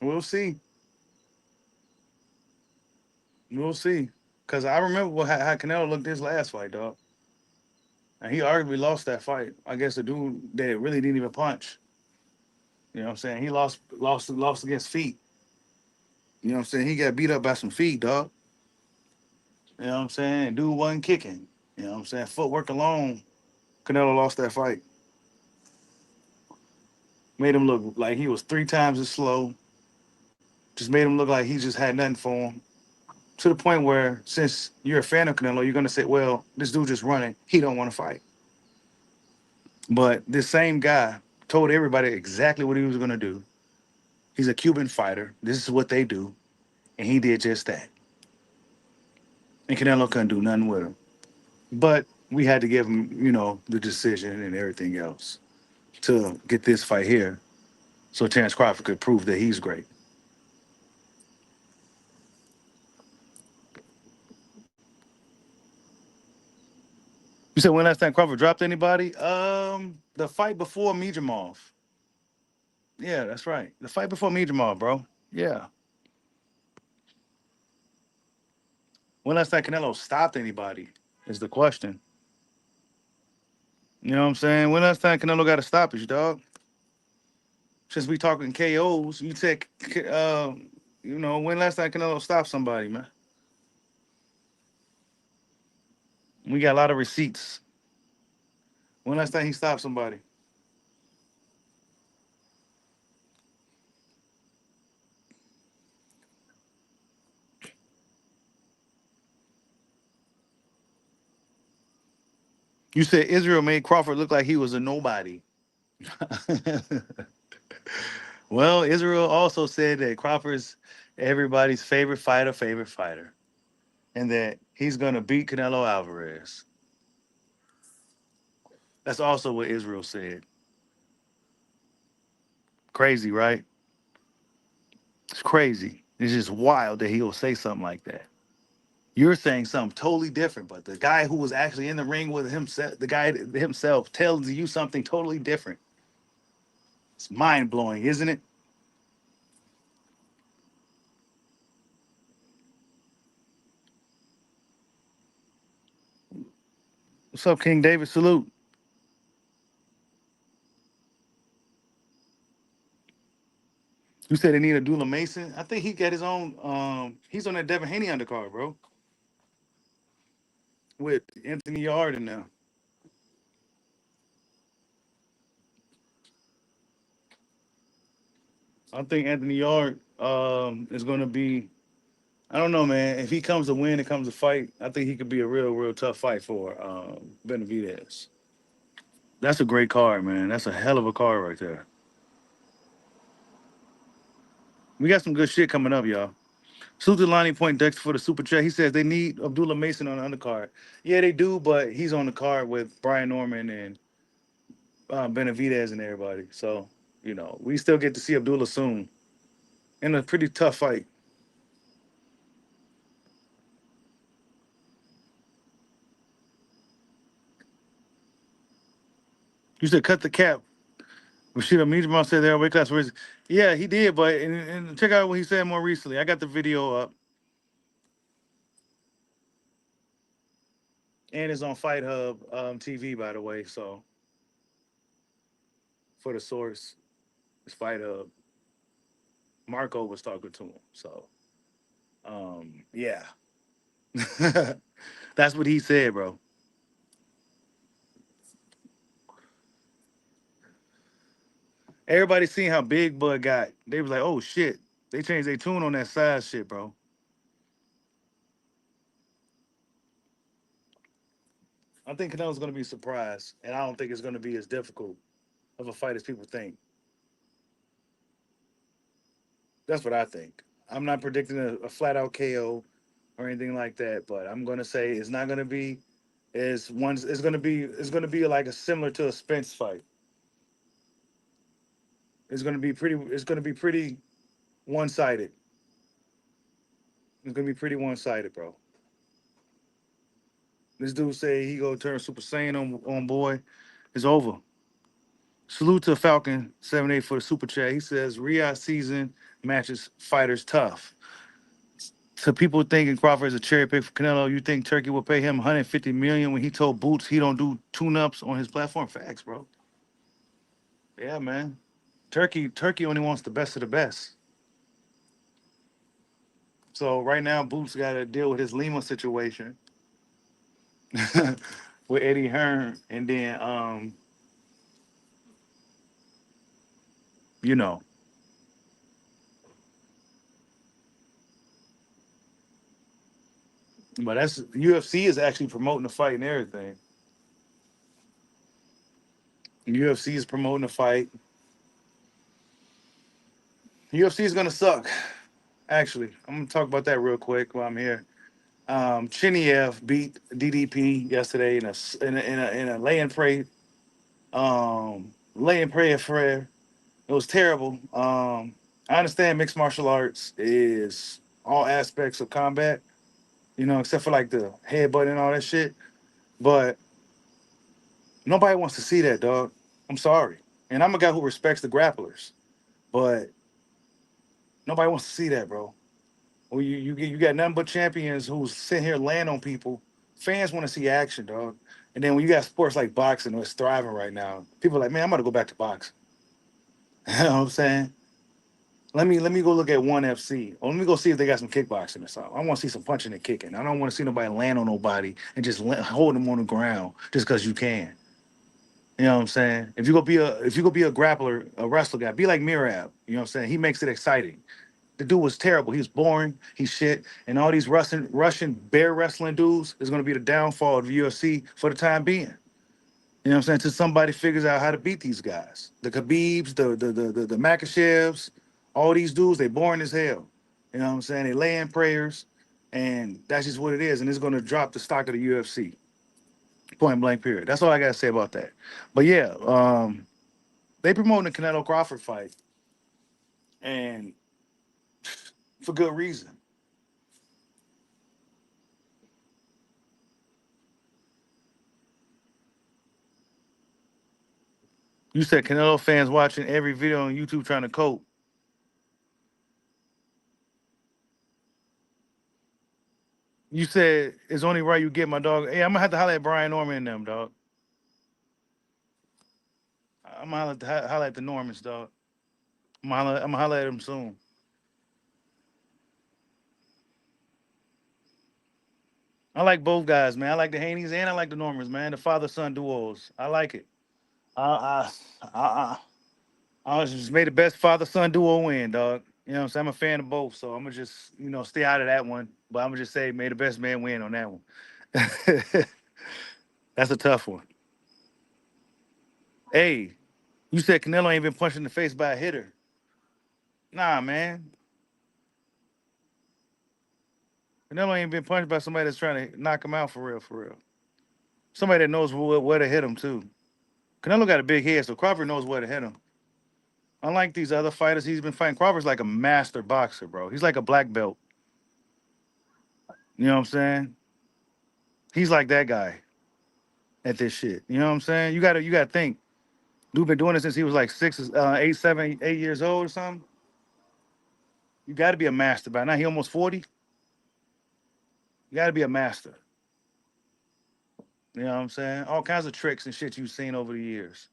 We'll see. We'll see. Cause I remember how Canelo looked his last fight, dog. And he arguably lost that fight. I guess the dude that really didn't even punch. You know what I'm saying? He lost against feet. You know what I'm saying? He got beat up by some feet, dog. You know what I'm saying? Dude wasn't kicking. You know what I'm saying? Footwork alone, Canelo lost that fight. Made him look like he was three times as slow. Just made him look like he just had nothing for him. To the point where, since you're a fan of Canelo, you're gonna say, "Well, this dude just running. He don't want to fight." But this same guy told everybody exactly what he was gonna do. He's a Cuban fighter. This is what they do, and he did just that. And Canelo couldn't do nothing with him. But we had to give him, the decision and everything else to get this fight here, so Terrence Crawford could prove that he's great. You said when last time Crawford dropped anybody? The fight before Mijamov. Yeah, that's right. The fight before Mijamov, bro. Yeah. When last time Canelo stopped anybody is the question. You know what I'm saying? When last time Canelo got a stoppage, dog? Since we talking KOs, you take, when last time Canelo stopped somebody, man? We got a lot of receipts. When last time he stopped somebody? You said Israel made Crawford look like he was a nobody. Well, Israel also said that Crawford's everybody's favorite fighter, and that he's gonna beat Canelo Alvarez. That's also what Israel said. Crazy, right? It's crazy. It's just wild that he'll say something like that. You're saying something totally different, but the guy who was actually in the ring with himself, the guy himself, tells you something totally different. It's mind blowing, isn't it? What's up, King David? Salute. You said they need a Dula Mason. I think he got his own. He's on that Devin Haney undercard, bro, with Anthony Yard in there. I think Anthony Yard is going to be. I don't know, man. If he comes to win, it comes to fight. I think he could be a real, real tough fight for Benavidez. That's a great card, man. That's a hell of a card right there. We got some good shit coming up, y'all. Salute to Lonnie Point Dexter for the super chat. He says they need Abdullah Mason on the undercard. Yeah, they do, but he's on the card with Brian Norman and Benavidez and everybody. So, we still get to see Abdullah soon in a pretty tough fight. You said cut the cap. Rashida Mijima said they're weight class. Yeah, he did, but and check out what he said more recently. I got the video up. And it's on Fight Hub TV, by the way. So, for the source, it's Fight Hub. Marco was talking to him. So, yeah. That's what he said, bro. Everybody seen how big Bud got. They was like, oh shit. They changed their tune on that size shit, bro. I think Canelo's gonna be surprised, and I don't think it's gonna be as difficult of a fight as people think. That's what I think. I'm not predicting a flat out KO or anything like that, but I'm gonna say it's not gonna be as one. It's gonna be like a similar to a Spence fight. It's gonna be pretty. It's gonna be pretty one sided. It's gonna be pretty one sided, bro. This dude say he go turn Super Saiyan on boy. It's over. Salute to Falcon 78 for the super chat. He says Riyadh season matches fighters tough. To people thinking Crawford is a cherry pick for Canelo, you think Turkey will pay him 150 million when he told Boots he don't do tune-ups on his platform? Facts, bro. Yeah, man. Turkey only wants the best of the best. So right now, Boots got to deal with his Lima situation with Eddie Hearn, and then you know, but that's UFC is actually promoting the fight and everything. UFC is promoting the fight. UFC is gonna suck. Actually, I'm gonna talk about that real quick while I'm here. Chiniev beat DDP yesterday in a lay and pray affair. It was terrible. I understand mixed martial arts is all aspects of combat, except for like the headbutt and all that shit. But nobody wants to see that, dog. I'm sorry, and I'm a guy who respects the grapplers, but nobody wants to see that, bro. Well, you got nothing but champions who's sitting here laying on people. Fans want to see action, dog. And then when you got sports like boxing, it's thriving right now. People are like, man, I'm gonna go back to boxing. You know what I'm saying? Let me go look at ONE FC. Or let me go see if they got some kickboxing or something. I want to see some punching and kicking. I don't want to see nobody land on nobody and just hold them on the ground just because you can. You know what I'm saying? If you go be a grappler, a wrestler guy, be like Mirab. You know what I'm saying? He makes it exciting. The dude was terrible. He was boring. He's shit. And all these Russian bear wrestling dudes is going to be the downfall of the UFC for the time being. You know what I'm saying? Until somebody figures out how to beat these guys. The Khabibs, the Makashevs, all these dudes, they boring as hell. You know what I'm saying? They lay in prayers, and that's just what it is. And it's going to drop the stock of the UFC. Point blank period. That's all I got to say about that. But yeah, they promoting the Canelo Crawford fight. And for good reason. You said Canelo fans watching every video on YouTube trying to cope. You said it's only right you get my dog. Hey, I'm gonna have to holler at Brian Norman and them, dog. I'm gonna holler at the Normans, dog. I'm gonna holler at them soon. I like both guys, man. I like the Haneys and I like the Normans, man. The father-son duos. I like it. I I I, I was just made the best father-son duo win, dog. You know what I'm saying? I'm a fan of both, so I'm gonna just, stay out of that one. But I'm gonna just say, may the best man win on that one. That's a tough one. Hey, you said Canelo ain't been punched in the face by a hitter. Nah, man. Canelo ain't been punched by somebody that's trying to knock him out for real, for real. Somebody that knows where to hit him, too. Canelo got a big head, so Crawford knows where to hit him. Unlike these other fighters he's been fighting, Crawford's like a master boxer, bro. He's like a black belt. You know what I'm saying? He's like that guy at this shit. You know what I'm saying? You gotta think. Dude been doing it since he was like 8 years old or something. You gotta be a master by now. He almost 40. You gotta be a master. You know what I'm saying? All kinds of tricks and shit you've seen over the years.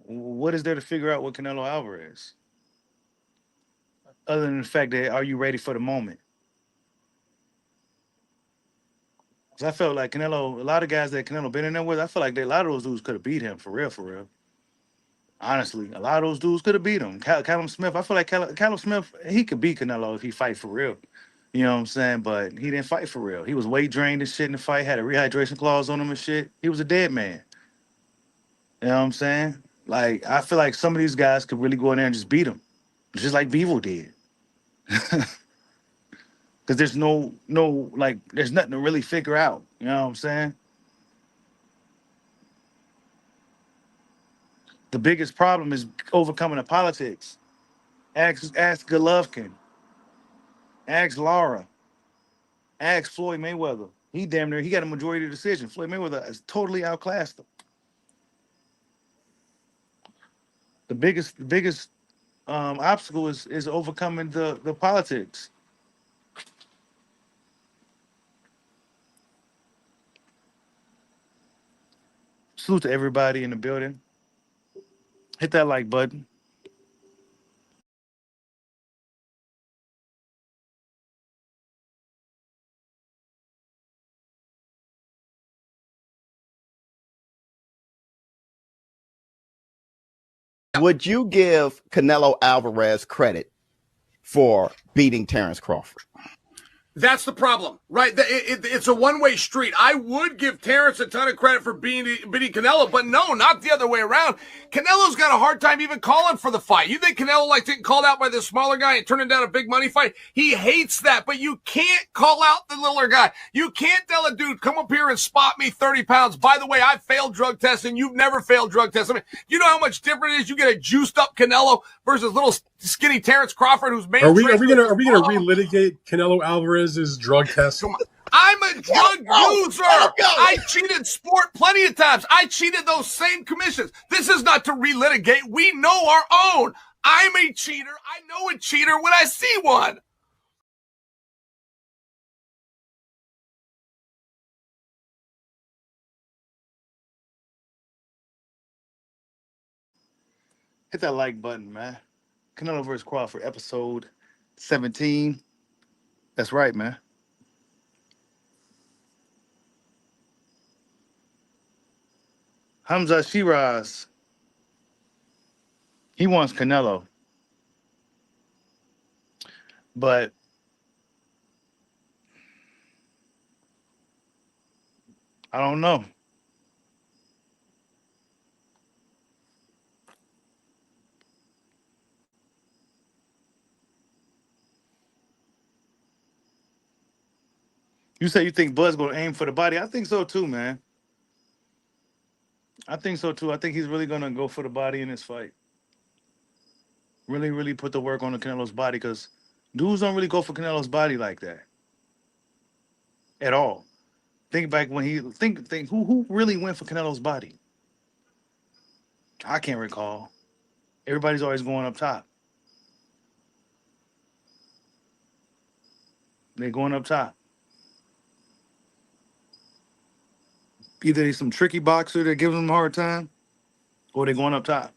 What is there to figure out with Canelo Alvarez? Other than the fact that are you ready for the moment? Because I felt like Canelo, a lot of guys that Canelo been in there with, I feel like a lot of those dudes could have beat him for real, for real. Honestly, a lot of those dudes could have beat him. Callum Smith, I feel like Callum Smith, he could beat Canelo if he fight for real. You know what I'm saying? But he didn't fight for real. He was weight drained and shit in the fight, had a rehydration clause on him and shit. He was a dead man. You know what I'm saying? Like, I feel like some of these guys could really go in there and just beat him, just like Bevo did. Because there's there's nothing to really figure out. You know what I'm saying? The biggest problem is overcoming the politics. Ask Golovkin. Ask Lara. Ask Floyd Mayweather. He damn near, he got a majority decision. Floyd Mayweather is totally outclassed him. The biggest obstacle is overcoming the politics. Salute to everybody in the building. Hit that like button. Would you give Canelo Alvarez credit for beating Terrence Crawford? That's the problem, right? It's a one-way street. I would give Terrence a ton of credit for beating Canelo, but no, not the other way around. Canelo's got a hard time even calling for the fight. You think Canelo likes getting called out by the smaller guy and turning down a big money fight? He hates that, but you can't call out the littler guy. You can't tell a dude, come up here and spot me 30 pounds. By the way, I failed drug testing. You've never failed drug testing. I mean, you know how much different it is? You get a juiced up Canelo versus little skinny Terrence Crawford, who's made. Are we gonna relitigate Canelo Alvarez's drug test? Come on. I'm a drug user. I cheated sport plenty of times. I cheated those same commissions. This is not to relitigate. We know our own. I'm a cheater. I know a cheater when I see one. Hit that like button, man. Canelo vs. Crawford, episode 17. That's right, man. Hamza Shiraz. He wants Canelo. But I don't know. You say you think Bud's gonna aim for the body? I think so too, man. I think so too. I think he's really gonna go for the body in this fight. Really, really put the work on the Canelo's body, because dudes don't really go for Canelo's body like that at all. Think back when think who really went for Canelo's body? I can't recall. Everybody's always going up top. They're going up top. Either he's some tricky boxer that gives them a hard time, or they're going up top.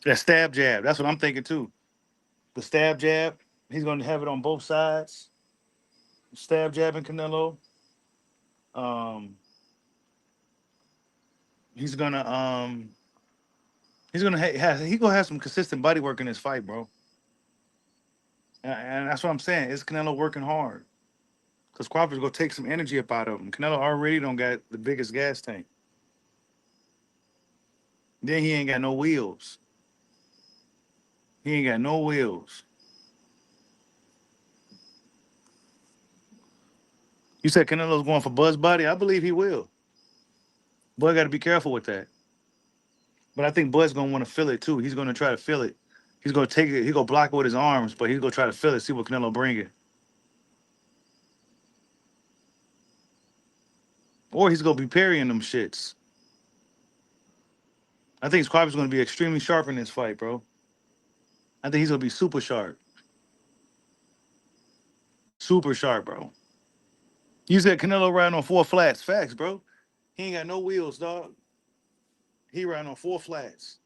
That stab jab. That's what I'm thinking too. The stab jab. He's going to have it on both sides. Stab jabbing Canelo. He's gonna have some consistent body work in this fight, bro. And that's what I'm saying. Is Canelo working hard? Because Crawford's gonna take some energy up out of him. Canelo already don't got the biggest gas tank. Then he ain't got no wheels. He ain't got no wheels. You said Canelo's going for Buzz Body. I believe he will. Bud got to be careful with that. But I think Bud's gonna want to feel it too. He's gonna try to feel it. He's gonna take it. He's gonna block it with his arms, but he's gonna try to feel it. See what Canelo bring it. Or he's gonna be parrying them shits. I think Crawford's gonna be extremely sharp in this fight, bro. I think he's gonna be super sharp. Super sharp, bro. You said Canelo ran on 4 flats. Facts, bro. He ain't got no wheels, dog. He ran on 4 flats.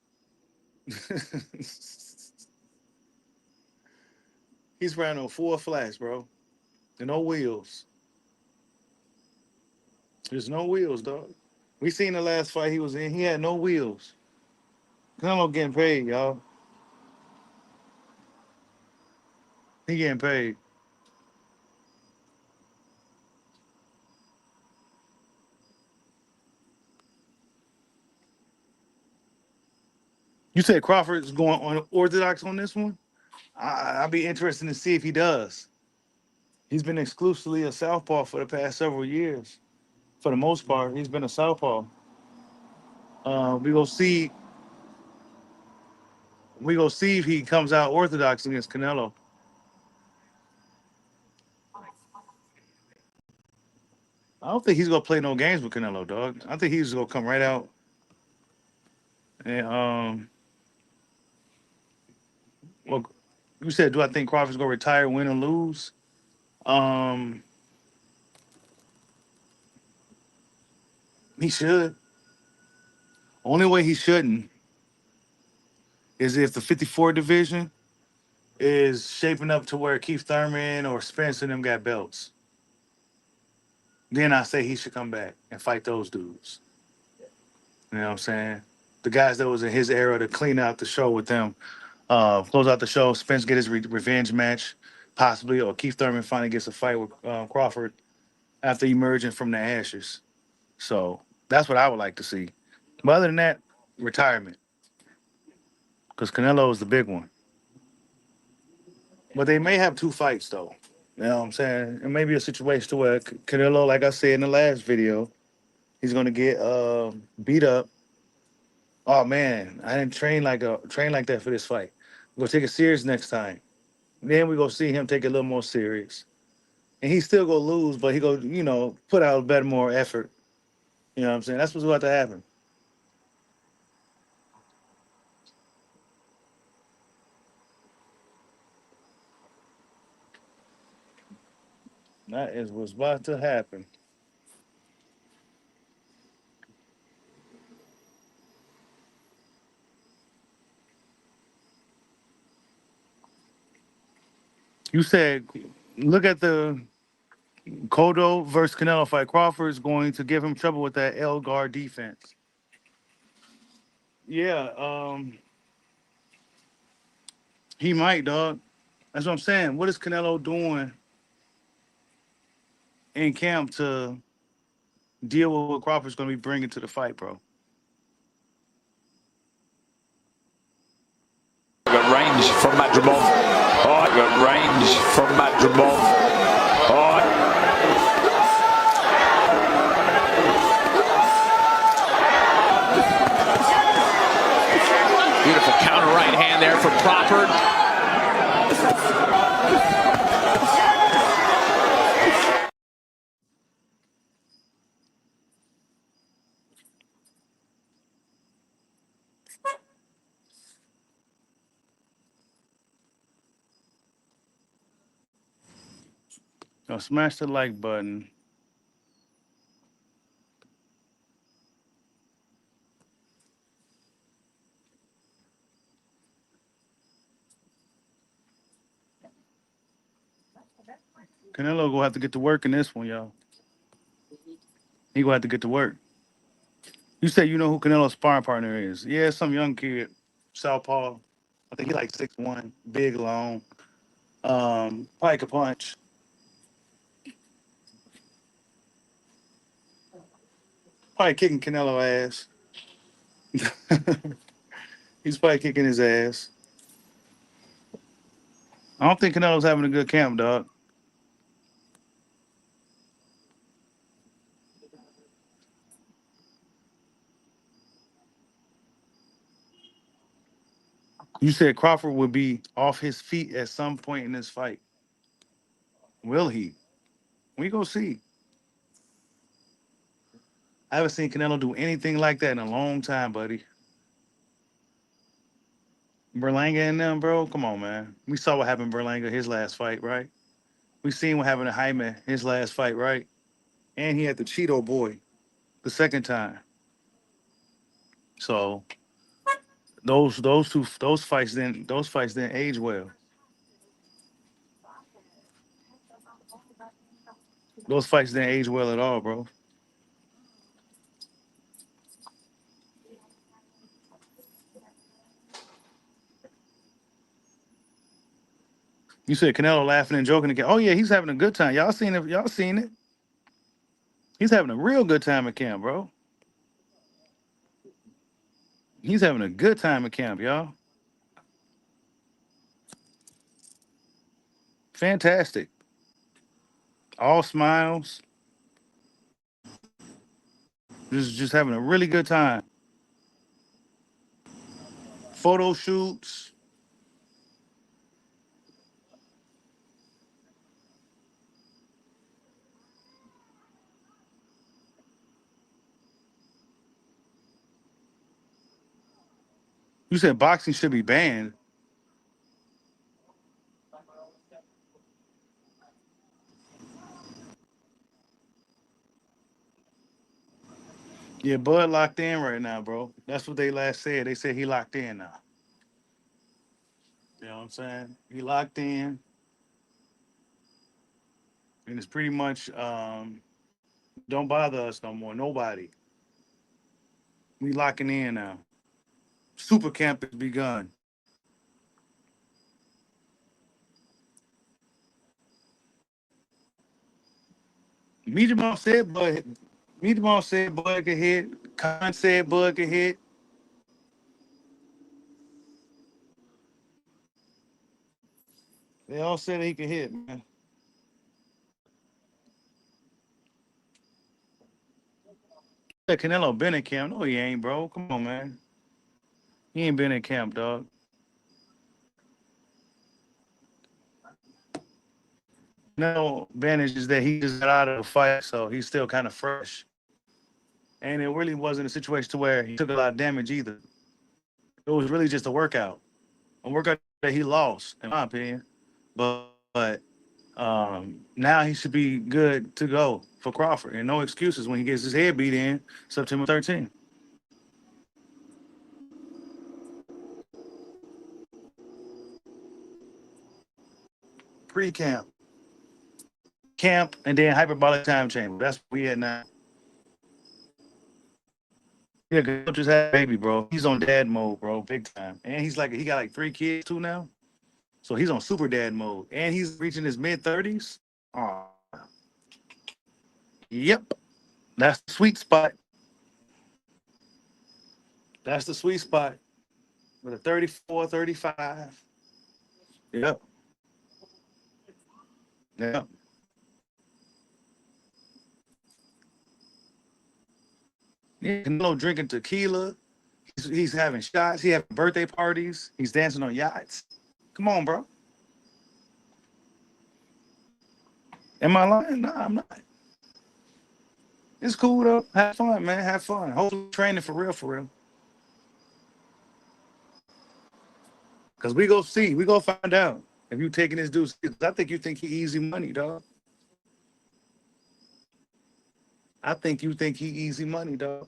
He's ran on 4 flats, bro. And no wheels. There's no wheels, dog. We seen the last fight he was in. He had no wheels. Canelo getting paid, y'all. He getting paid. You said Crawford's going on orthodox on this one? I'll be interested to see if he does. He's been exclusively a southpaw for the past several years. For the most part, he's been a southpaw. We go see. We go see if he comes out orthodox against Canelo. I don't think he's gonna play no games with Canelo, dog. I think he's gonna come right out and well, you said, do I think Crawford's gonna retire, win or lose? Um, he should. Only way he shouldn't is if the 54 division is shaping up to where Keith Thurman or Spence and them got belts. Then I say he should come back and fight those dudes. You know what I'm saying? The guys that was in his era to clean out the show with them, close out the show. Spence get his revenge match, possibly, or Keith Thurman finally gets a fight with Crawford after emerging from the ashes. So that's what I would like to see. But other than that, retirement, because Canelo is the big one. But they may have 2 fights though. You know what I'm saying? It may be a situation to where Canelo, like I said in the last video, he's gonna get beat up. Oh man, I didn't train like that for this fight. We're gonna take it serious next time. Then we gonna see him take it a little more serious. And he still gonna lose, but he go, put out a better, more effort. You know what I'm saying? That's what's about to happen. That is what's about to happen. You said, look at the Cotto versus Canelo fight. Crawford is going to give him trouble with that L guard defense. Yeah, he might, dog. That's what I'm saying. What is Canelo doing in camp to deal with what Crawford's going to be bringing to the fight, bro? Got range from Madrimov. Oh, got range from Madrimov. Oh. Beautiful counter right hand there from Crawford. Now smash the like button. Canelo gonna have to get to work in this one, y'all. He gonna have to get to work. You say you know who Canelo's sparring partner is? Yeah, some young kid, southpaw. I think he like 6'1", big, long. Pike a punch. Probably kicking Canelo ass. He's probably kicking his ass. I don't think Canelo's having a good camp, dog. You said Crawford would be off his feet at some point in this fight. Will he? We go see. I haven't seen Canelo do anything like that in a long time, buddy. Berlanga and them, bro. Come on, man. We saw what happened to Berlanga his last fight, right? We seen what happened to Jaime his last fight, right? And he had the Cheeto boy the second time. So those fights didn't age well. Those fights didn't age well at all, bro. You said Canelo laughing and joking again. Oh yeah, he's having a good time. Y'all seen it? Y'all seen it? He's having a real good time at camp, bro. He's having a good time at camp, y'all. Fantastic. All smiles. Just having a really good time. Photo shoots. You said boxing should be banned. Yeah, Bud locked in right now, bro. That's what they last said. They said he locked in now. You know what I'm saying? He locked in, and it's pretty much don't bother us no more. Nobody. We locking in now. Super camp has begun. Meet Mom said Bud. Meet Mom said Bud could hit. Khan said Bud could hit. They all said he could hit, man. Yeah, Canelo been in camp. No, he ain't, bro. Come on, man. He ain't been in camp, dog. No advantage is that he just got out of the fight, so he's still kind of fresh. And it really wasn't a situation to where he took a lot of damage either. It was really just a workout that he lost, in my opinion. But now he should be good to go for Crawford, and no excuses when he gets his head beat in September 13th. Pre-camp, camp, and then hyperbolic time chamber. That's what we at now. Yeah, Coach just had a baby, bro. He's on dad mode, bro, big time. And he got like 3 kids too now. So he's on super dad mode. And he's reaching his mid-30s. Oh, yep. That's the sweet spot. That's the sweet spot. With a 34, 35. Yep. Yep. Yeah, Canelo drinking tequila. He's having shots. He having birthday parties. He's dancing on yachts. Come on, bro. Am I lying? Nah, I'm not. It's cool though. Have fun, man. Have fun. Hopefully training for real, for real. Cause we go see. We go find out if you taking this dude serious. I think you think he easy money, dog. I think you think he easy money, dog.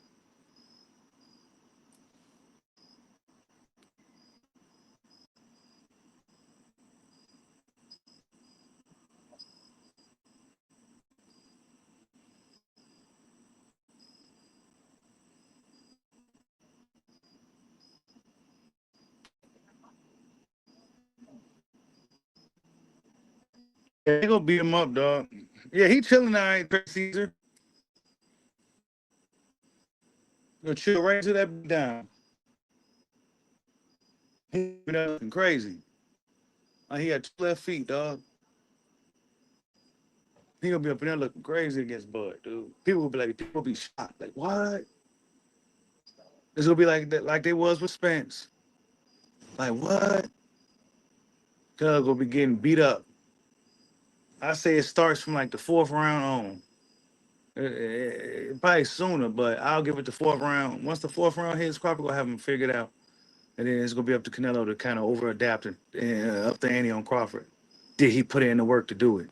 Yeah, they gonna beat him up, dog. Yeah, he chilling all right, Caesar. Gonna chill right to that down. He been looking crazy. Like he had 2 left feet, dog. He gonna be up in there looking crazy against Bud, dude. People will be like, people will be shocked. Like, what? It's gonna be like that, like they was with Spence. Like, what? Cuz gonna be getting beat up. I say it starts from like the 4th round on. Probably sooner, but I'll give it the 4th round. Once the 4th round hits, Crawford gonna have him figured out. And then it's gonna be up to Canelo to kind of over adapt and up the ante on Crawford. Did he put in the work to do it?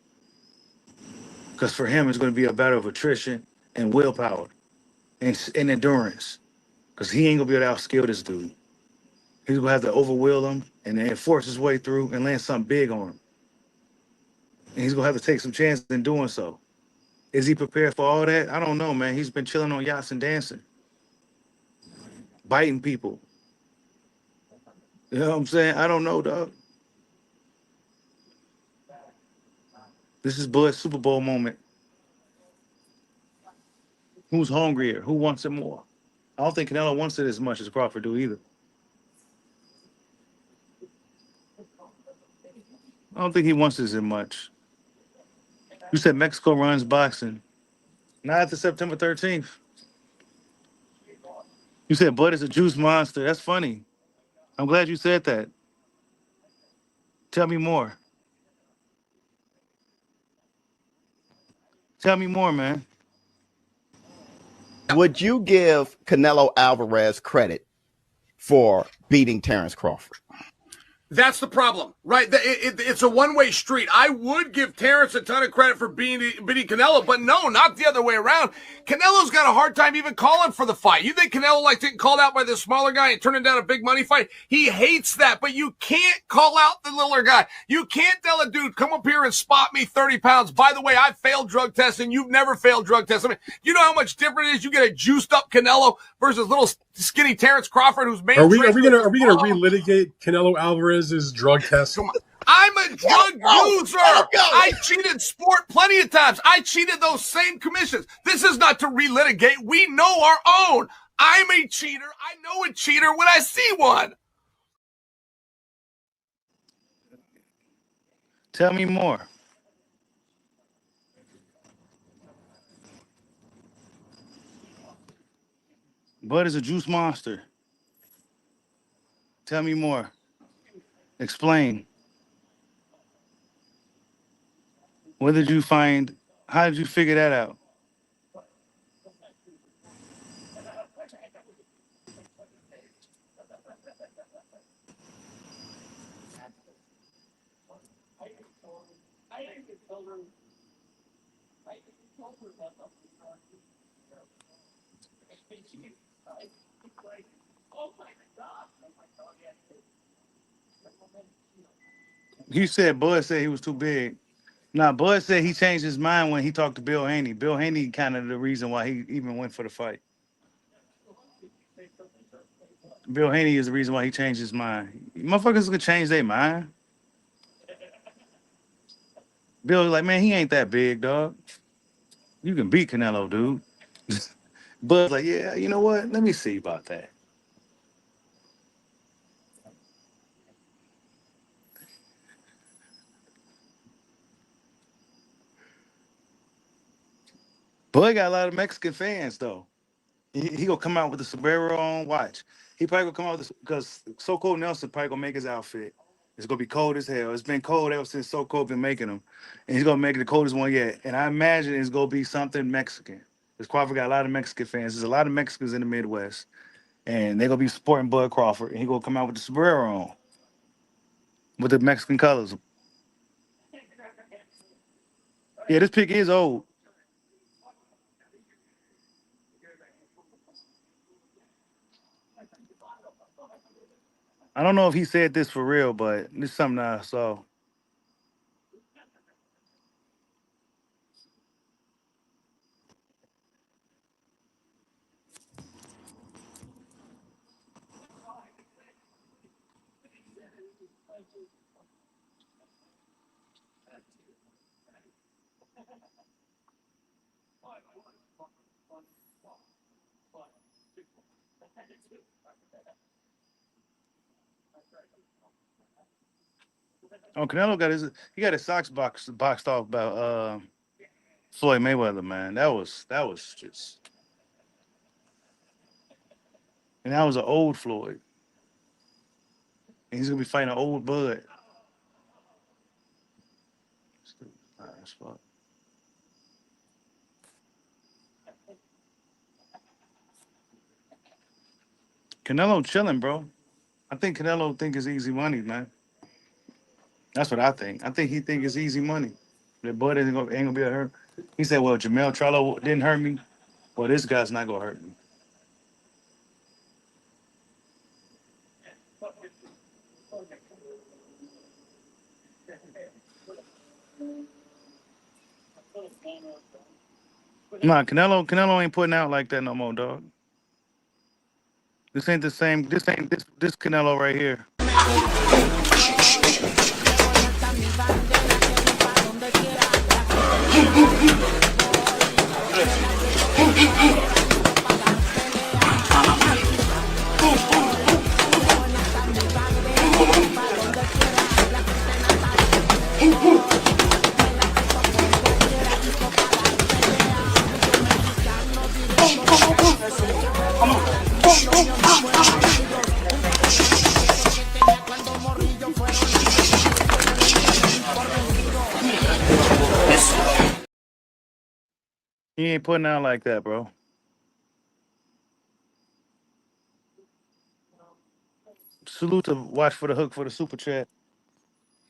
Because for him, it's gonna be a battle of attrition and willpower and endurance. Because he ain't gonna be able to outskill this dude. He's gonna have to overwhelm him and then force his way through and land something big on him. And he's gonna have to take some chances in doing so. Is he prepared for all that? I don't know, man. He's been chilling on yachts and dancing, biting people. You know what I'm saying? I don't know, dog. This is Bud's Super Bowl moment. Who's hungrier? Who wants it more? I don't think Canelo wants it as much as Crawford do either. I don't think he wants it as much. You said Mexico runs boxing. Not after September 13th. You said Bud is a juice monster. That's funny. I'm glad you said that. Tell me more. Tell me more, man. Would you give Canelo Alvarez credit for beating Terrence Crawford? That's the problem, right? It's a one-way street. I would give Terrence a ton of credit for beating Canelo, but no, not the other way around. Canelo's got a hard time even calling for the fight. You think Canelo likes getting called out by the smaller guy and turning down a big money fight? He hates that, but you can't call out the littler guy. You can't tell a dude, come up here and spot me 30 pounds. By the way, I failed drug testing. You've never failed drug testing. I mean, you know how much different it is? You get a juiced up Canelo versus little skinny Terrence Crawford, whose main Are we gonna Oh, relitigate Canelo Alvarez's drug test? come on. I'm a drug user. I cheated sport plenty of times. I cheated those same commissions. This is not to relitigate. We know our own. I'm a cheater. I know a cheater when I see one. Tell me more. Bud is a juice monster. Tell me more. Explain. What did you find? How did you figure that out? You said Bud said he was too big. Nah, Bud said he changed his mind when he talked to Bill Haney. Bill Haney kind of the reason why he even went for the fight. Bill Haney is the reason why he changed his mind. Motherfuckers could change their mind. Bill was like, man, he ain't that big, dog. You can beat Canelo, dude. Bud's like, yeah, you know what? Let me see about that. Bud got a lot of Mexican fans, though. He gonna come out with the sombrero on. Watch. He probably gonna come out with this because So Cold Nelson probably gonna make his outfit. It's gonna be cold as hell. It's been cold ever since So Cold been making them, and he's gonna make it the coldest one yet. And I imagine it's gonna be something Mexican. Because Crawford got a lot of Mexican fans. There's a lot of Mexicans in the Midwest, and they're gonna be supporting Bud Crawford. And he gonna come out with the sombrero on with the Mexican colors. Yeah, this pick is old. I don't know if he said this for real, but this is something I saw. Oh, Canelo got his socks boxed off by Floyd Mayweather, man. That was just, and that was an old Floyd. And he's gonna be fighting an old Bud. As fuck. Canelo chilling, bro. I think Canelo think it's easy money, man. That's what I think. I think he think it's easy money. That Bud ain't gonna be a hurt. He said, "Well, Jamel Charlo didn't hurt me. Well, this guy's not gonna hurt me." Nah, Canelo ain't putting out like that no more, dog. This ain't the same. This Canelo right here. He ain't putting out like that, bro. Salute to Watch for the Hook for the super chat.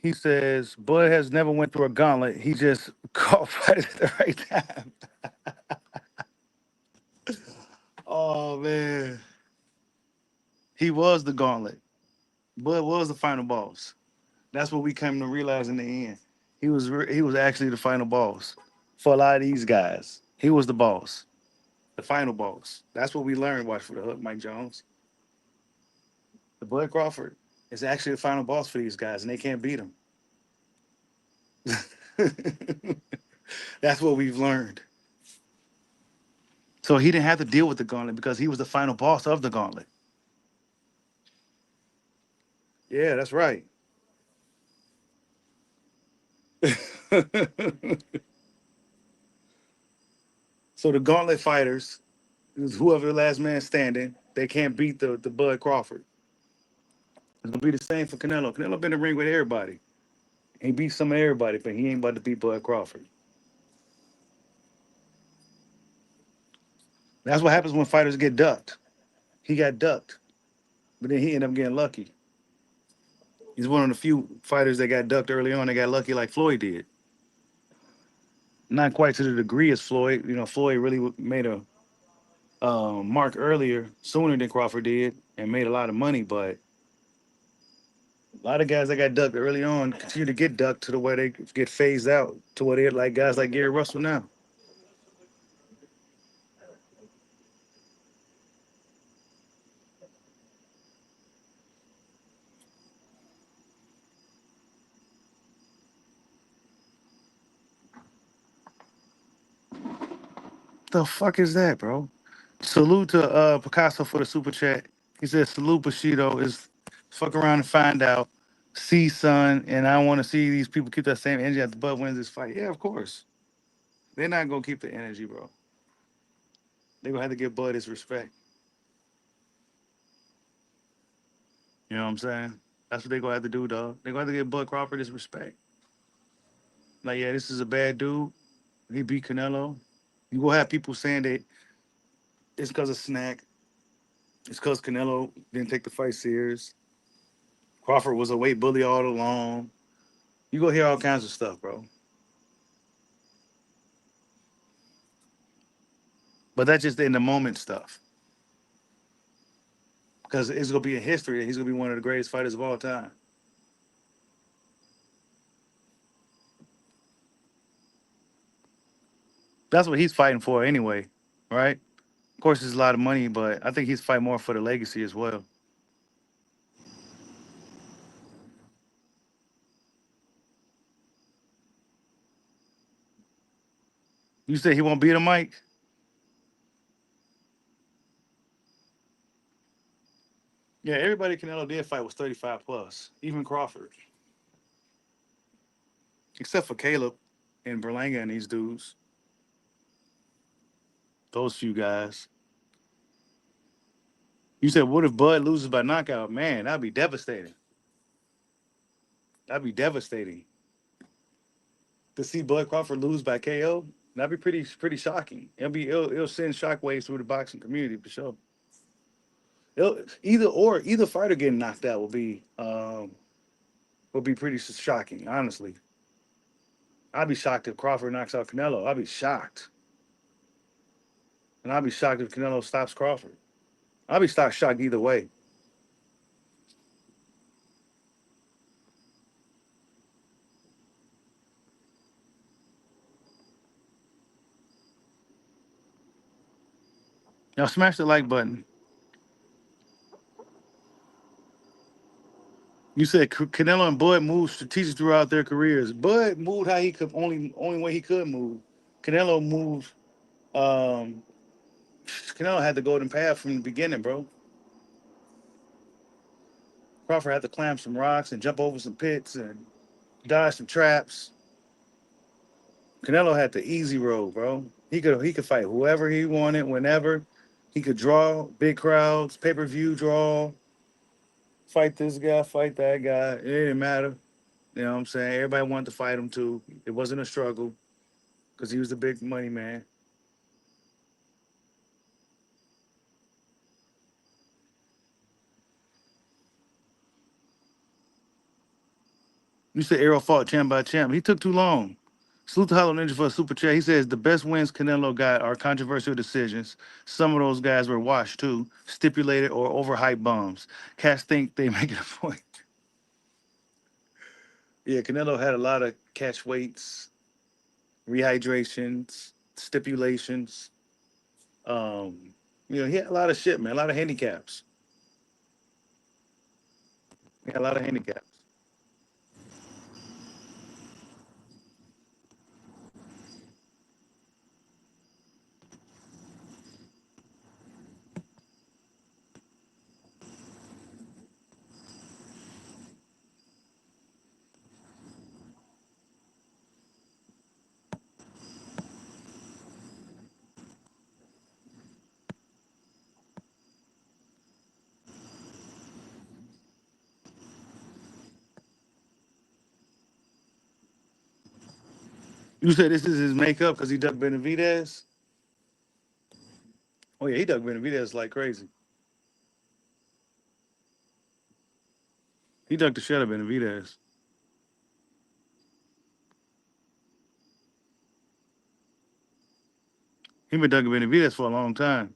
He says Bud has never went through a gauntlet. He just caught fighters at the right time. Oh man, he was the gauntlet. Bud was the final boss. That's what we came to realize in the end. He was actually the final boss for a lot of these guys. He was the boss, the final boss. That's what we learned. Watch for the Hook, Mike Jones. The Bud Crawford is actually the final boss for these guys, and they can't beat him. That's what we've learned. So he didn't have to deal with the gauntlet because he was the final boss of the gauntlet. Yeah, that's right. So the gauntlet fighters, whoever the last man standing, they can't beat the Bud Crawford. It's gonna be the same for Canelo. Canelo been in the ring with everybody. He beat some of everybody, but he ain't about to beat Bud Crawford. That's what happens when fighters get ducked. He got ducked, but then he ended up getting lucky. He's one of the few fighters that got ducked early on. They got lucky like Floyd did. Not quite to the degree as Floyd. You know, Floyd really made a mark earlier, sooner than Crawford did, and made a lot of money. But a lot of guys that got ducked early on continue to get ducked to the way they get phased out to where they're like guys like Gary Russell now. The fuck is that, bro? Salute to Picasso for the super chat. He says salute Bushido is fuck around and find out. See son, and I want to see these people keep that same energy after Bud wins this fight. Yeah, of course. They're not gonna keep the energy, bro. They're gonna have to give Bud his respect. You know what I'm saying? That's what they're gonna have to do, dog. They're gonna have to give Bud Crawford his respect. Like, yeah, this is a bad dude. He beat Canelo. You will have people saying that it's because of snack. It's because Canelo didn't take the fight serious. Crawford was a weight bully all along. You go hear all kinds of stuff, bro. But that's just in the moment stuff. Because it's gonna be in history that he's gonna be one of the greatest fighters of all time. That's what he's fighting for anyway, right? Of course, there's a lot of money, but I think he's fighting more for the legacy as well. You said he won't beat him, Mike? Yeah, everybody Canelo did fight was 35 plus, even Crawford, except for Caleb and Berlanga and these dudes. Those few guys. You said, what if Bud loses by knockout? Man, that'd be devastating. That'd be devastating to see Bud Crawford lose by KO. That'd be pretty shocking. It'll send shockwaves through the boxing community for sure. Either fighter getting knocked out will be pretty shocking. Honestly, I'd be shocked if Crawford knocks out Canelo. I'd be shocked, and I'd be shocked if Canelo stops Crawford. I'd be shocked either way. Now smash the like button. You said Canelo and Bud moved strategic throughout their careers. Bud moved how he could only way he could move. Canelo moved. Um, Canelo had the golden path from the beginning, bro. Crawford had to climb some rocks and jump over some pits and dodge some traps. Canelo had the easy road, bro. He could fight whoever he wanted, whenever. He could draw big crowds, pay-per-view draw, fight this guy, fight that guy. It didn't matter. You know what I'm saying? Everybody wanted to fight him too. It wasn't a struggle because he was the big money man. You said Errol fought champ by champ. He took too long. Salute to Hollow Ninja for a super chat. He says the best wins Canelo got are controversial decisions. Some of those guys were washed too, stipulated or overhyped bombs. Cats think they make it a point. Yeah, Canelo had a lot of catch weights, rehydrations, stipulations. Um, he had a lot of shit, man. A lot of handicaps. He had a lot of handicaps. You said this is his makeup because he ducked Benavidez? Oh, yeah, he ducked Benavidez like crazy. He ducked the shit out of Benavidez. He been ducking Benavidez for a long time.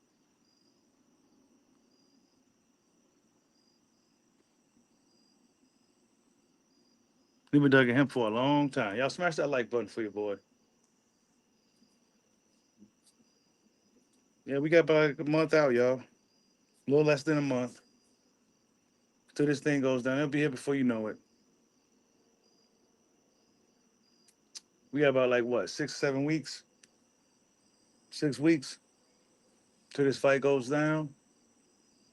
He been ducking him for a long time. Y'all smash that like button for your boy. Yeah, we got about a month out, y'all. A little less than a month. Till this thing goes down. It'll be here before you know it. We got about like what, 6 7 weeks? 6 weeks till this fight goes down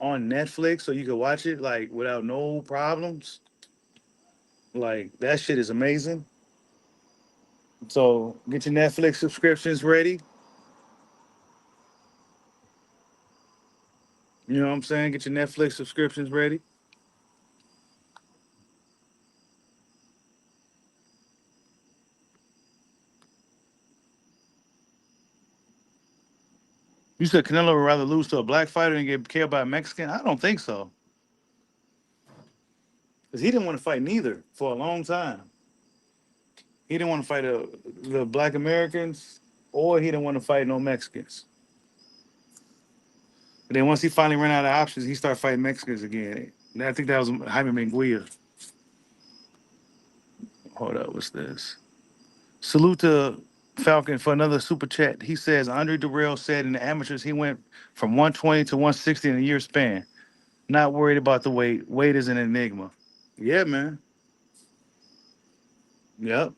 on Netflix, so you can watch it like without no problems. Like that shit is amazing. So get your Netflix subscriptions ready. You know what I'm saying? Get your Netflix subscriptions ready. You said Canelo would rather lose to a black fighter than get killed by a Mexican? I don't think so. Because he didn't want to fight neither for a long time. He didn't want to fight the black Americans, or he didn't want to fight no Mexicans. But then once he finally ran out of options, he started fighting Mexicans again. And I think that was Jaime Menguia. Hold up, what's this? Salute to Falcon for another super chat. He says Andre Durrell said in the amateurs he went from 120 to 160 in a year span. Not worried about the weight. Weight is an enigma. Yeah, man. Yep.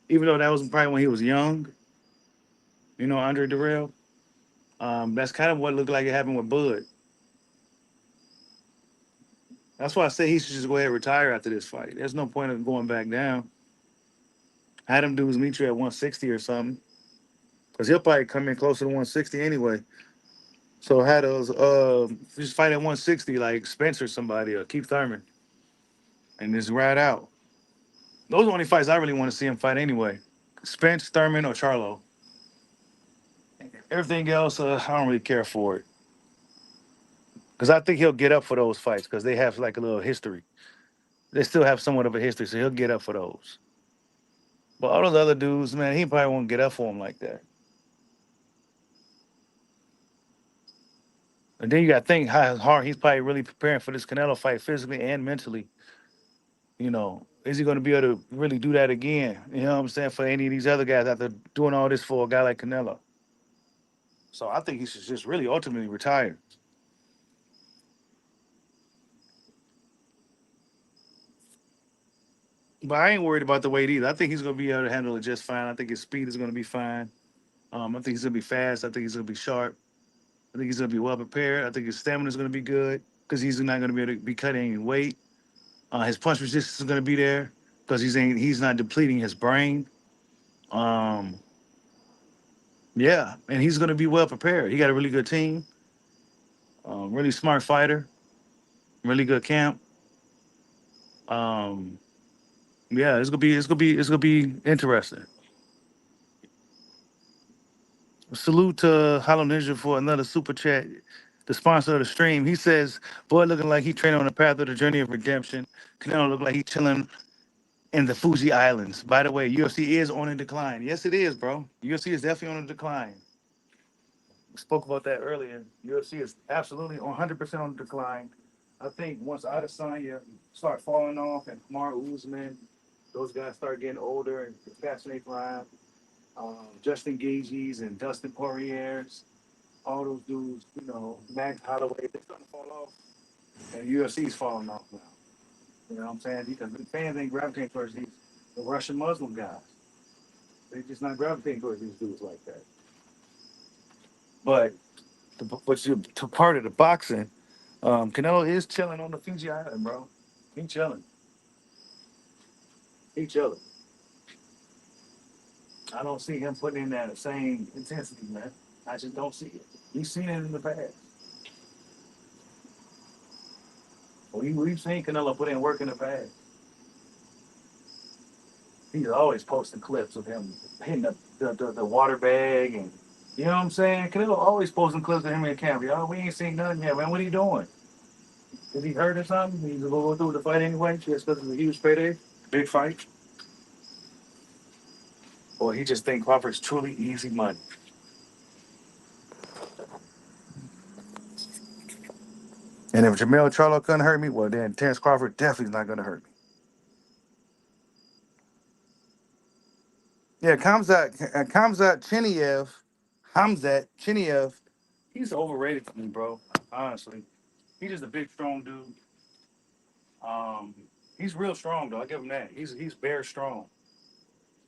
Even though that was probably when he was young. You know, Andre Darrell. That's kind of what looked like it happened with Bud. That's why I say he should just go ahead and retire after this fight. There's no point of going back down. Had him dudes meet you at 160 or something, because he'll probably come in closer to 160 anyway. So had those just fight at 160 like Spencer somebody or Keith Thurman and just ride out. Those are the only fights I really want to see him fight anyway. Spence, Thurman, or Charlo. Everything else, I don't really care for it. Because I think he'll get up for those fights because they have like a little history. They still have somewhat of a history, so he'll get up for those. But all those other dudes, man, he probably won't get up for him like that. And then you got to think how hard he's probably really preparing for this Canelo fight physically and mentally. You know, is he going to be able to really do that again? You know what I'm saying? For any of these other guys after doing all this for a guy like Canelo. So I think he should just really ultimately retire. But I ain't worried about the weight either. I think he's going to be able to handle it just fine. I think his speed is going to be fine. I think he's going to be fast. I think he's going to be sharp. I think he's going to be well prepared. I think his stamina is going to be good because he's not going to be able to be cutting any weight. His punch resistance is going to be there because he's not depleting his brain. Um, yeah, and he's going to be well prepared. He got a really good team, really smart fighter, really good camp. Um, yeah, it's gonna be interesting. Salute to Hollow Ninja for another super chat. The sponsor of the stream, he says, "Boy, looking like he training on the path of the journey of redemption. Canelo look like he chilling in the Fuji Islands. By the way, UFC is on a decline. Yes, it is, bro. UFC is definitely on a decline. We spoke about that earlier. UFC is absolutely 100% on the decline. I think once Adesanya start falling off and Kamaru Usman, those guys start getting older and passing their prime. Justin Gage's and Dustin Poirier's, all those dudes, you know, Max Holloway, they're starting to fall off. And UFC's falling off now. You know what I'm saying? Because the fans ain't gravitating towards these the Russian Muslim guys. They just not gravitating towards these dudes like that. But to part of the boxing, Canelo is chilling on the Fiji Island, bro. He chilling. He chilling. I don't see him putting in that same intensity, man. I just don't see it. We've seen it in the past. We've seen Canelo put in work in the past. He's always posting clips of him hitting the water bag and you know what I'm saying? Canelo always posting clips of him in camp. Y'all, we ain't seen nothing yet, man. What are you doing? Is he hurt or something? He's gonna go through the fight anyway, just because it's a huge payday, big fight. Or he just think Crawford's truly easy money. And if Jamel Charlo couldn't hurt me, well then Terrence Crawford definitely is not gonna hurt me. Yeah, Hamzat Chiniev, he's overrated for me, bro. Honestly. He's just a big, strong dude. Um, he's real strong though. I give him that. He's bear strong.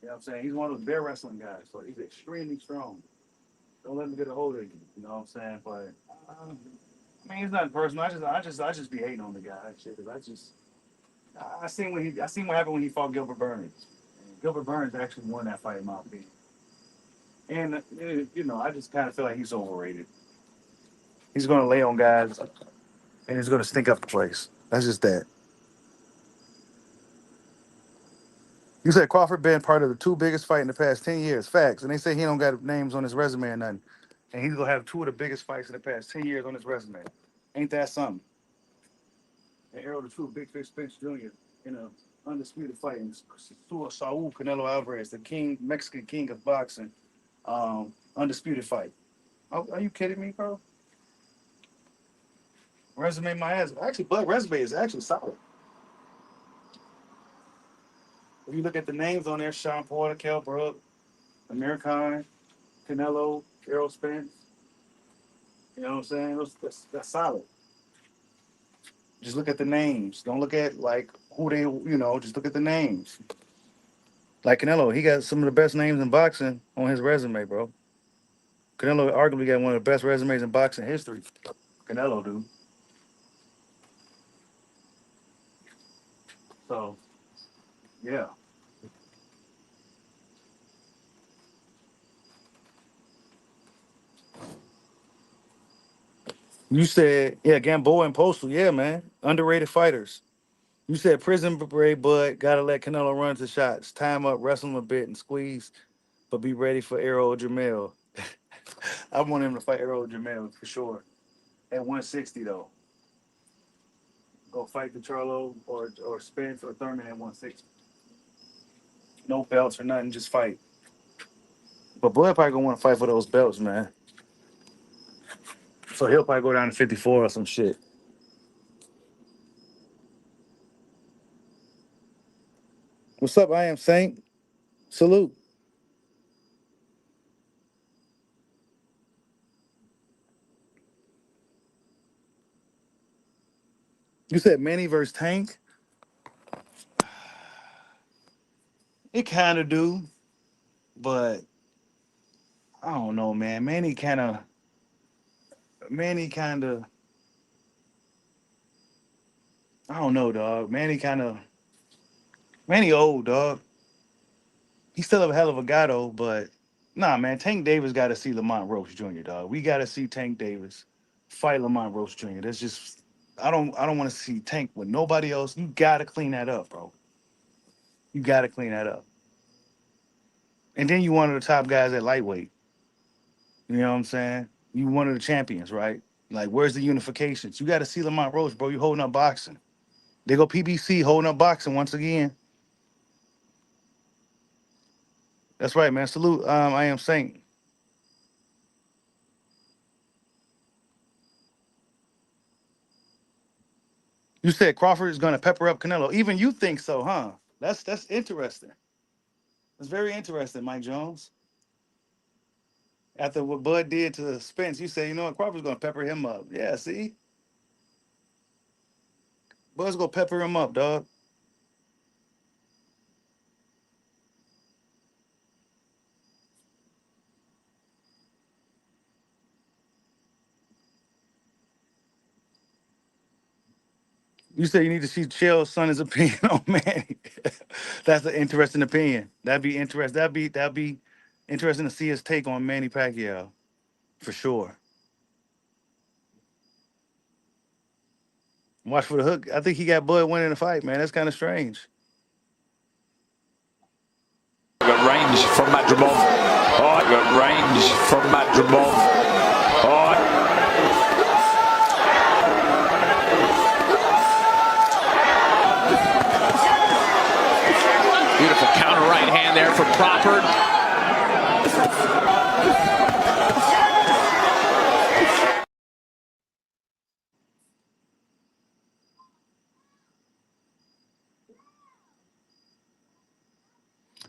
You know what I'm saying? He's one of those bear wrestling guys, so he's extremely strong. Don't let him get a hold of you. You know what I'm saying? But I mean, it's not personal. I just be hating on the guy. Shit, 'cause I seen what happened when he fought Gilbert Burns. And Gilbert Burns actually won that fight in my opinion. And you know, I just kind of feel like he's overrated. He's gonna lay on guys, and he's gonna stink up the place. That's just that. You said Crawford been part of the two biggest fight in the past 10 years. Facts. And they say he don't got names on his resume or nothing. And he's gonna have two of the biggest fights in the past 10 years on his resume. Ain't that something? And Errol the True Big Fish Spence Jr. in a undisputed fight in Saul Canelo Alvarez, the king, Mexican king of boxing. Undisputed fight. Are you kidding me, bro? Resume my ass. Actually, Black resume is actually solid. If you look at the names on there, Sean Porter, Kell Brook, Amir Khan, Canelo, Errol Spence. You know what I'm saying? That's solid. Just look at the names. Don't look at like who they, just look at the names. Like Canelo, he got some of the best names in boxing on his resume, bro. Canelo arguably got one of the best resumes in boxing history. Canelo, dude. So, yeah. You said, yeah, Gamboa and Postal, yeah, man. Underrated fighters. You said Prison Break, Bud, gotta let Canelo run to shots. Time up, wrestle him a bit, and squeeze, but be ready for Arrow or Jamel. I want him to fight Arrow or Jamel for sure. At 160, though. Go fight the Charlo or Spence or Thurman at 160. No belts or nothing, just fight. But Bud probably gonna want to fight for those belts, man. So he'll probably go down to 54 or some shit. What's up? I am Saint. Salute. You said Manny versus Tank? It kind of do, but I don't know, man. Manny kind of, I don't know, dog. Manny old, dog. He's still a hell of a guy, though, but nah, man. Tank Davis got to see Lamont Roach Jr., dog. We got to see Tank Davis fight Lamont Roach Jr. That's just, I don't want to see Tank with nobody else. You got to clean that up, bro. You got to clean that up. And then you one of the top guys at lightweight. You know what I'm saying? You one of the champions, right? Like, where's the unifications? You got to see Lamont Roach, bro. You holding up boxing. They go PBC holding up boxing once again. That's right, man. Salute. I am Saint. You said Crawford is gonna pepper up Canelo. Even you think so, huh? That's interesting. That's very interesting, Mike Jones. After what Bud did to Spence, you say, you know what, Crawford's gonna pepper him up. Yeah, see? Bud's gonna pepper him up, dog. You say you need to see Chael's son's opinion on Manny. That's an interesting opinion. That'd be interesting. That'd be interesting to see his take on Manny Pacquiao, for sure. Watch for the hook. I think he got Bud winning the fight, man. That's kind of strange. Got range from Madrimov. Oh, got range from Madrimov. Oh. Beautiful counter right hand there from Crawford.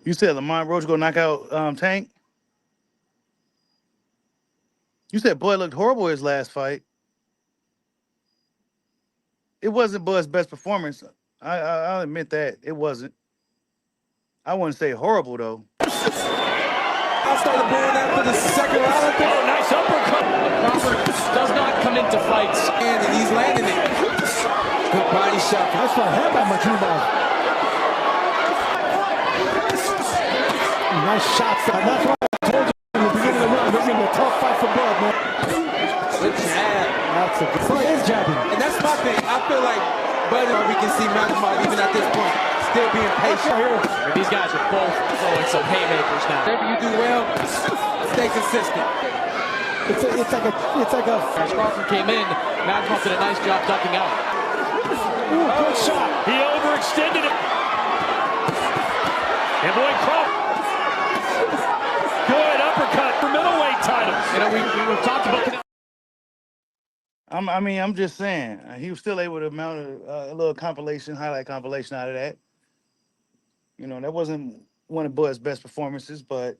You said Lamont Roach gonna knock out Tank? You said Bud looked horrible his last fight. It wasn't Bud's best performance. I'll admit that. It wasn't. I wouldn't say horrible, though. I started blowing after the second round. Oh, nice uppercut. Crawford does not come into fights. And he's landing it. Good body shot. That's what I had by Madrimov. Nice shots. That's why I told you in the beginning of the round, this is a tough fight for Bud, man. Good jab. That's a good fight. He is jabbing. And that's my thing. I feel like Bud, we can see Madrimov even at this point still being patient. And these guys are both throwing some haymakers now. Whatever you do well, stay consistent. It's like a. As Crawford came in, Madrimov did a nice job ducking out. Ooh, good shot. He overextended it. And boy, Crawford. Good uppercut for middleweight title. You know, we talked about. I'm just saying he was still able to mount a little highlight compilation out of that. You know, that wasn't one of Bud's best performances, but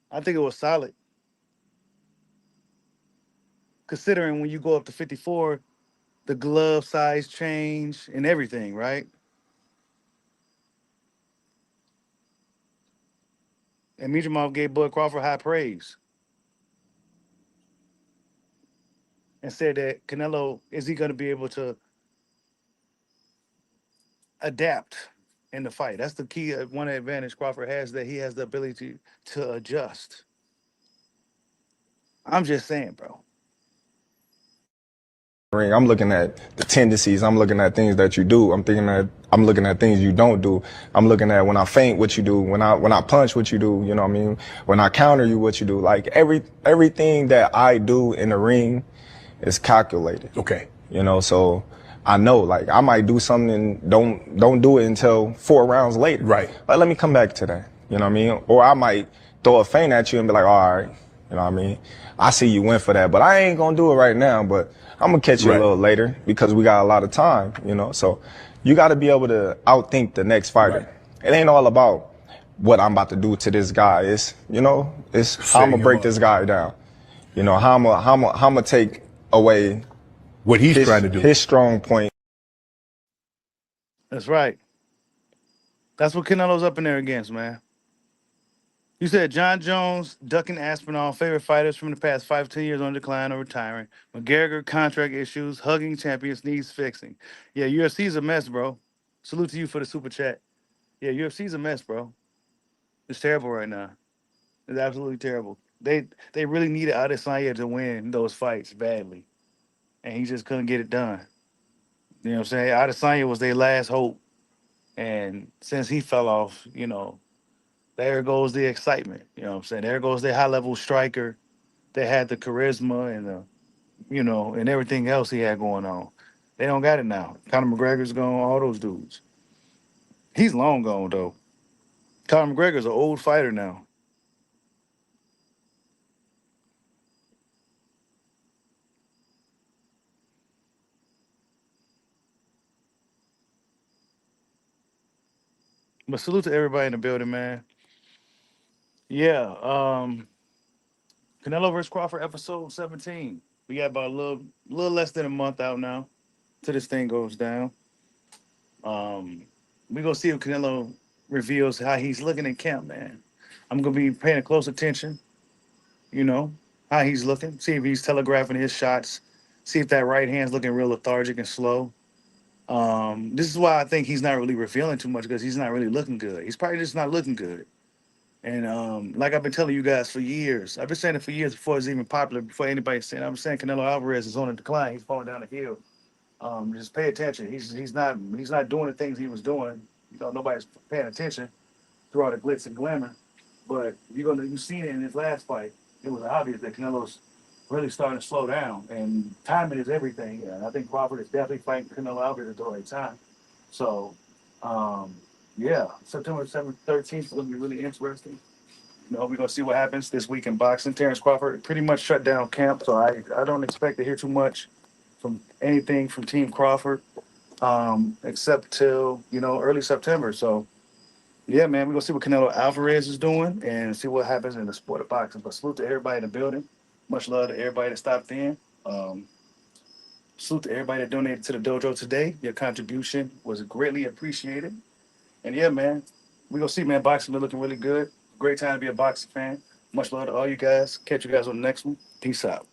I think it was solid. Considering when you go up to 54, the glove size change and everything, right? And Madrimov gave Bud Crawford high praise. and said that Canelo, is he going to be able to adapt in the fight? That's the key. One advantage Crawford has, that he has the ability to adjust. I'm just saying, bro. I'm looking at the tendencies. I'm looking at things that you do. I'm looking at things you don't do. I'm looking at when I feint, what you do. When I punch, what you do. You know what I mean? When I counter you, what you do. Like everything that I do in the ring is calculated. Okay. You know, so I know, like, I might do something and don't do it until 4 rounds later. Right. Like, let me come back to that. You know what I mean? Or I might throw a feint at you and be like, all right, you know what I mean? I see you went for that, but I ain't gonna do it right now, but I'm gonna catch you a little later because we got a lot of time, you know? So you gotta be able to outthink the next fighter. It ain't all about what I'm about to do to this guy. It's, you know, it's how I'm gonna break this guy down. You know, how I'm gonna take away what he's trying to do. His strong point. That's right. That's what Canelo's up in there against, man. You said John Jones, ducking Aspinall, favorite fighters from the past 5 to 10 years on decline or retiring. McGregor, contract issues, hugging champions, needs fixing. Yeah, UFC's a mess, bro. Salute to you for the super chat. Yeah, UFC's a mess, bro. It's terrible right now. It's absolutely terrible. They really needed Adesanya to win those fights badly, and he just couldn't get it done. You know what I'm saying? Adesanya was their last hope, and since he fell off, you know, there goes the excitement. You know what I'm saying? There goes their high-level striker. They had the charisma and the, you know, and everything else he had going on. They don't got it now. Conor McGregor's gone, all those dudes. He's long gone, though. Conor McGregor's an old fighter now. But salute to everybody in the building, man. Yeah, Canelo vs. Crawford, episode 17. We got about a little less than a month out now till this thing goes down. We gonna see if Canelo reveals how he's looking in camp, man. I'm gonna be paying close attention, you know, how he's looking. See if he's telegraphing his shots. See if that right hand's looking real lethargic and slow. This is why I think he's not really revealing too much, because he's not really looking good. He's probably just not looking good. And like I've been telling you guys for years, I've been saying it for years before it's even popular, before anybody's saying it. I'm saying Canelo Alvarez is on a decline. He's falling down the hill. Just pay attention. He's not doing the things he was doing. You know, nobody's paying attention through all the glitz and glamour. But you've seen it in his last fight. It was obvious that Canelo's really starting to slow down, and timing is everything. And I think Crawford is definitely fighting Canelo Alvarez at the right time. So, yeah, September 7th, 13th is going to be really interesting. You know, we're going to see what happens this week in boxing. Terrence Crawford pretty much shut down camp, so I don't expect to hear too much from anything from Team Crawford, except till, you know, early September. So, yeah, man, we're going to see what Canelo Alvarez is doing and see what happens in the sport of boxing. But salute to everybody in the building. Much love to everybody that stopped in. Salute to everybody that donated to the dojo today. Your contribution was greatly appreciated. And yeah, man, we gonna see, man. Boxing been looking really good. Great time to be a boxing fan. Much love to all you guys. Catch you guys on the next one. Peace out.